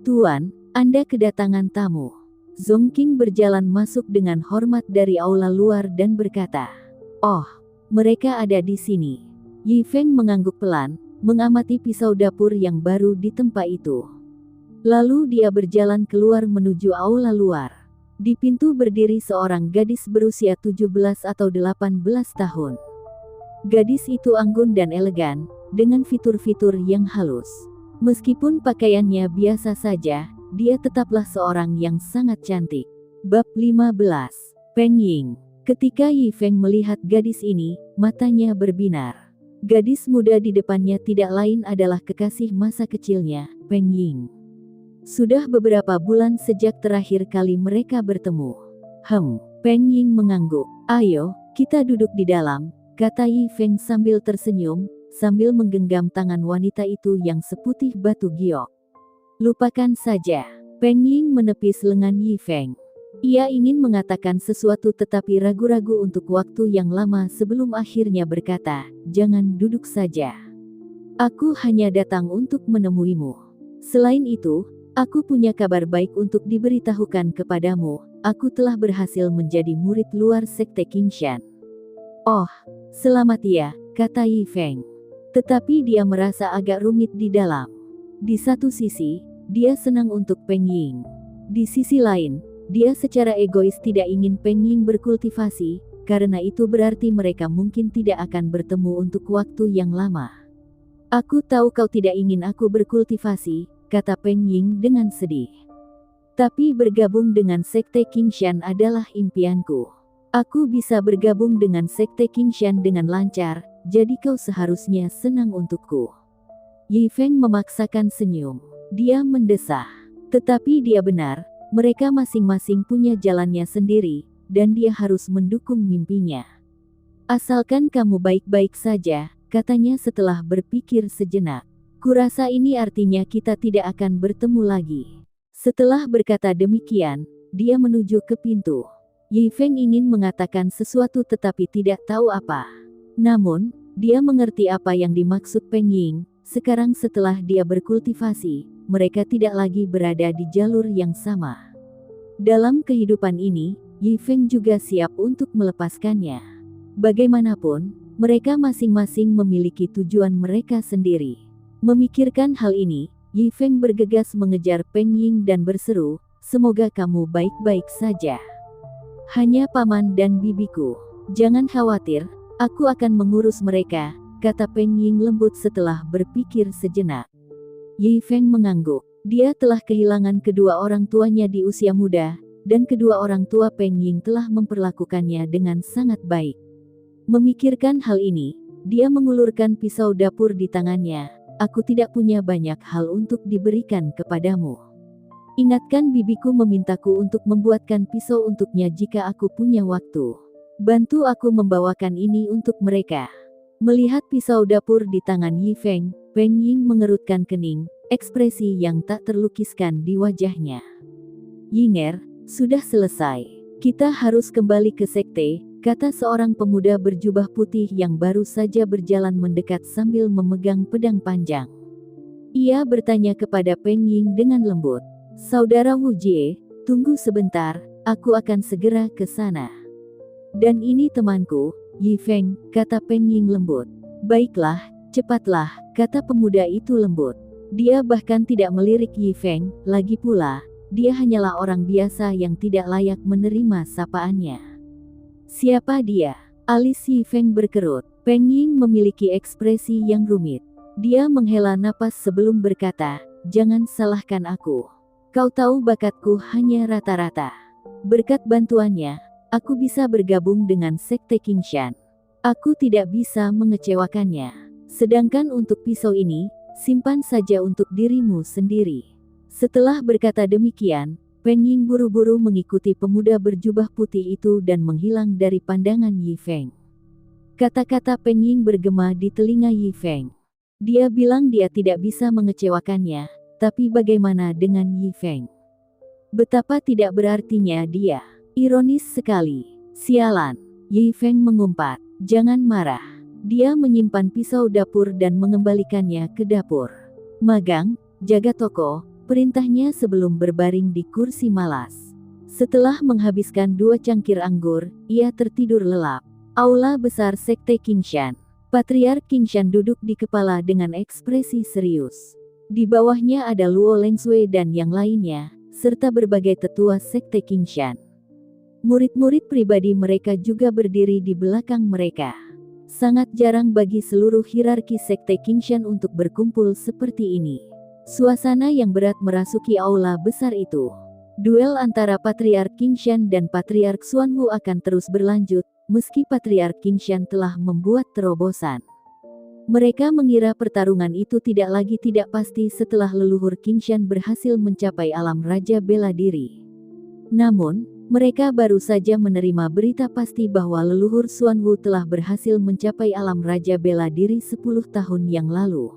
Tuan, Anda kedatangan tamu. Zongking berjalan masuk dengan hormat dari aula luar dan berkata, "Oh, mereka ada di sini." Yi Feng mengangguk pelan, mengamati pisau dapur yang baru ditempa itu. Lalu dia berjalan keluar menuju aula luar. Di pintu berdiri seorang gadis berusia 17 atau 18 tahun. Gadis itu anggun dan elegan, dengan fitur-fitur yang halus. Meskipun pakaiannya biasa saja, dia tetaplah seorang yang sangat cantik. Bab 15. Peng Ying. Ketika Yi Feng melihat gadis ini, matanya berbinar. Gadis muda di depannya tidak lain adalah kekasih masa kecilnya, Peng Ying. Sudah beberapa bulan sejak terakhir kali mereka bertemu. Peng Ying mengangguk. "Ayo, kita duduk di dalam," kata Yi Feng sambil tersenyum, sambil menggenggam tangan wanita itu yang seputih batu giok. "Lupakan saja." Peng Ying menepis lengan Yi Feng. Ia ingin mengatakan sesuatu tetapi ragu-ragu untuk waktu yang lama sebelum akhirnya berkata, "Jangan duduk saja. Aku hanya datang untuk menemuimu. Selain itu, aku punya kabar baik untuk diberitahukan kepadamu, aku telah berhasil menjadi murid luar sekte Qingshan." "Oh, selamat ya," kata Yi Feng. Tetapi dia merasa agak rumit di dalam. Di satu sisi, dia senang untuk Peng Ying. Di sisi lain, dia secara egois tidak ingin Peng Ying berkultivasi, karena itu berarti mereka mungkin tidak akan bertemu untuk waktu yang lama. "Aku tahu kau tidak ingin aku berkultivasi," kata Peng Ying dengan sedih. "Tapi bergabung dengan sekte Qingshan adalah impianku. Aku bisa bergabung dengan sekte Qingshan dengan lancar, jadi kau seharusnya senang untukku." Yi Feng memaksakan senyum. Dia mendesah. Tetapi dia benar, mereka masing-masing punya jalannya sendiri, dan dia harus mendukung mimpinya. Asalkan kamu baik-baik saja, katanya setelah berpikir sejenak. Kurasa ini artinya kita tidak akan bertemu lagi. Setelah berkata demikian, dia menuju ke pintu. Yi Feng ingin mengatakan sesuatu tetapi tidak tahu apa. Namun, dia mengerti apa yang dimaksud Peng Ying. Sekarang setelah dia berkultivasi, mereka tidak lagi berada di jalur yang sama. Dalam kehidupan ini, Yi Feng juga siap untuk melepaskannya. Bagaimanapun, mereka masing-masing memiliki tujuan mereka sendiri. Memikirkan hal ini, Yi Feng bergegas mengejar Peng Ying dan berseru, "Semoga kamu baik-baik saja. Hanya paman dan bibiku. Jangan khawatir, aku akan mengurus mereka," kata Peng Ying lembut setelah berpikir sejenak. Yi Feng mengangguk. Dia telah kehilangan kedua orang tuanya di usia muda, dan kedua orang tua Peng Ying telah memperlakukannya dengan sangat baik. Memikirkan hal ini, dia mengulurkan pisau dapur di tangannya. "Aku tidak punya banyak hal untuk diberikan kepadamu. Ingatkan bibiku memintaku untuk membuatkan pisau untuknya jika aku punya waktu. Bantu aku membawakan ini untuk mereka." Melihat pisau dapur di tangan Yi Feng, Peng Ying mengerutkan kening, ekspresi yang tak terlukiskan di wajahnya. "Yinger, sudah selesai. Kita harus kembali ke sekte," kata seorang pemuda berjubah putih yang baru saja berjalan mendekat sambil memegang pedang panjang. Ia bertanya kepada Peng Ying dengan lembut, "Saudara Wu Jie, tunggu sebentar, aku akan segera ke sana." "Dan ini temanku, Yi Feng," kata Peng Ying lembut. "Baiklah, cepatlah," kata pemuda itu lembut. Dia bahkan tidak melirik Yi Feng, lagi pula, dia hanyalah orang biasa yang tidak layak menerima sapaannya. "Siapa dia?" Alis Yi Feng berkerut. Peng Ying memiliki ekspresi yang rumit. Dia menghela napas sebelum berkata, "Jangan salahkan aku. Kau tahu bakatku hanya rata-rata. Berkat bantuannya, aku bisa bergabung dengan Sekte Qingshan. Aku tidak bisa mengecewakannya. Sedangkan untuk pisau ini, simpan saja untuk dirimu sendiri." Setelah berkata demikian, Peng Ying buru-buru mengikuti pemuda berjubah putih itu dan menghilang dari pandangan Yi Feng. Kata-kata Peng Ying bergema di telinga Yi Feng. Dia bilang dia tidak bisa mengecewakannya, tapi bagaimana dengan Yi Feng? Betapa tidak berartinya dia. Ironis sekali. "Sialan." Yi Feng mengumpat. "Jangan marah." Dia menyimpan pisau dapur dan mengembalikannya ke dapur. "Magang, jaga toko," perintahnya sebelum berbaring di kursi malas. Setelah menghabiskan 2 cangkir anggur, ia tertidur lelap. Aula besar Sekte Qingshan. Patriark Qingshan duduk di kepala dengan ekspresi serius. Di bawahnya ada Luo Lengsui dan yang lainnya, serta berbagai tetua Sekte Qingshan. Murid-murid pribadi mereka juga berdiri di belakang mereka. Sangat jarang bagi seluruh hierarki Sekte Qingshan untuk berkumpul seperti ini. Suasana yang berat merasuki aula besar itu. Duel antara Patriark Qingshan dan Patriark Xuanwu akan terus berlanjut, meski Patriark Qingshan telah membuat terobosan. Mereka mengira pertarungan itu tidak lagi tidak pasti setelah leluhur Qingshan berhasil mencapai alam raja bela diri. Namun, mereka baru saja menerima berita pasti bahwa leluhur Xuanwu telah berhasil mencapai alam raja bela diri 10 tahun yang lalu.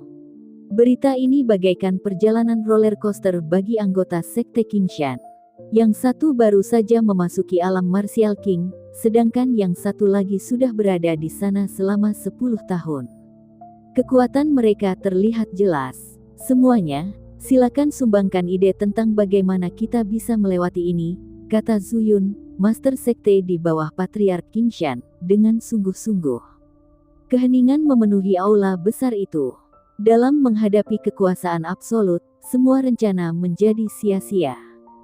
Berita ini bagaikan perjalanan roller coaster bagi anggota Sekte Qingshan. Yang satu baru saja memasuki alam Martial King, sedangkan yang satu lagi sudah berada di sana selama 10 tahun. Kekuatan mereka terlihat jelas. "Semuanya, silakan sumbangkan ide tentang bagaimana kita bisa melewati ini," kata Zuyun, Master Sekte di bawah Patriark Qingshan, dengan sungguh-sungguh. Keheningan memenuhi aula besar itu. Dalam menghadapi kekuasaan absolut, semua rencana menjadi sia-sia.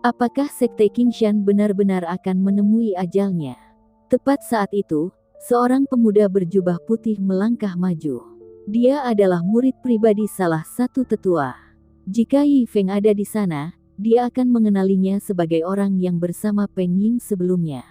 Apakah Sekte Qingshan benar-benar akan menemui ajalnya? Tepat saat itu, seorang pemuda berjubah putih melangkah maju. Dia adalah murid pribadi salah satu tetua. Jika Yi Feng ada di sana, dia akan mengenalinya sebagai orang yang bersama Peng Ying sebelumnya.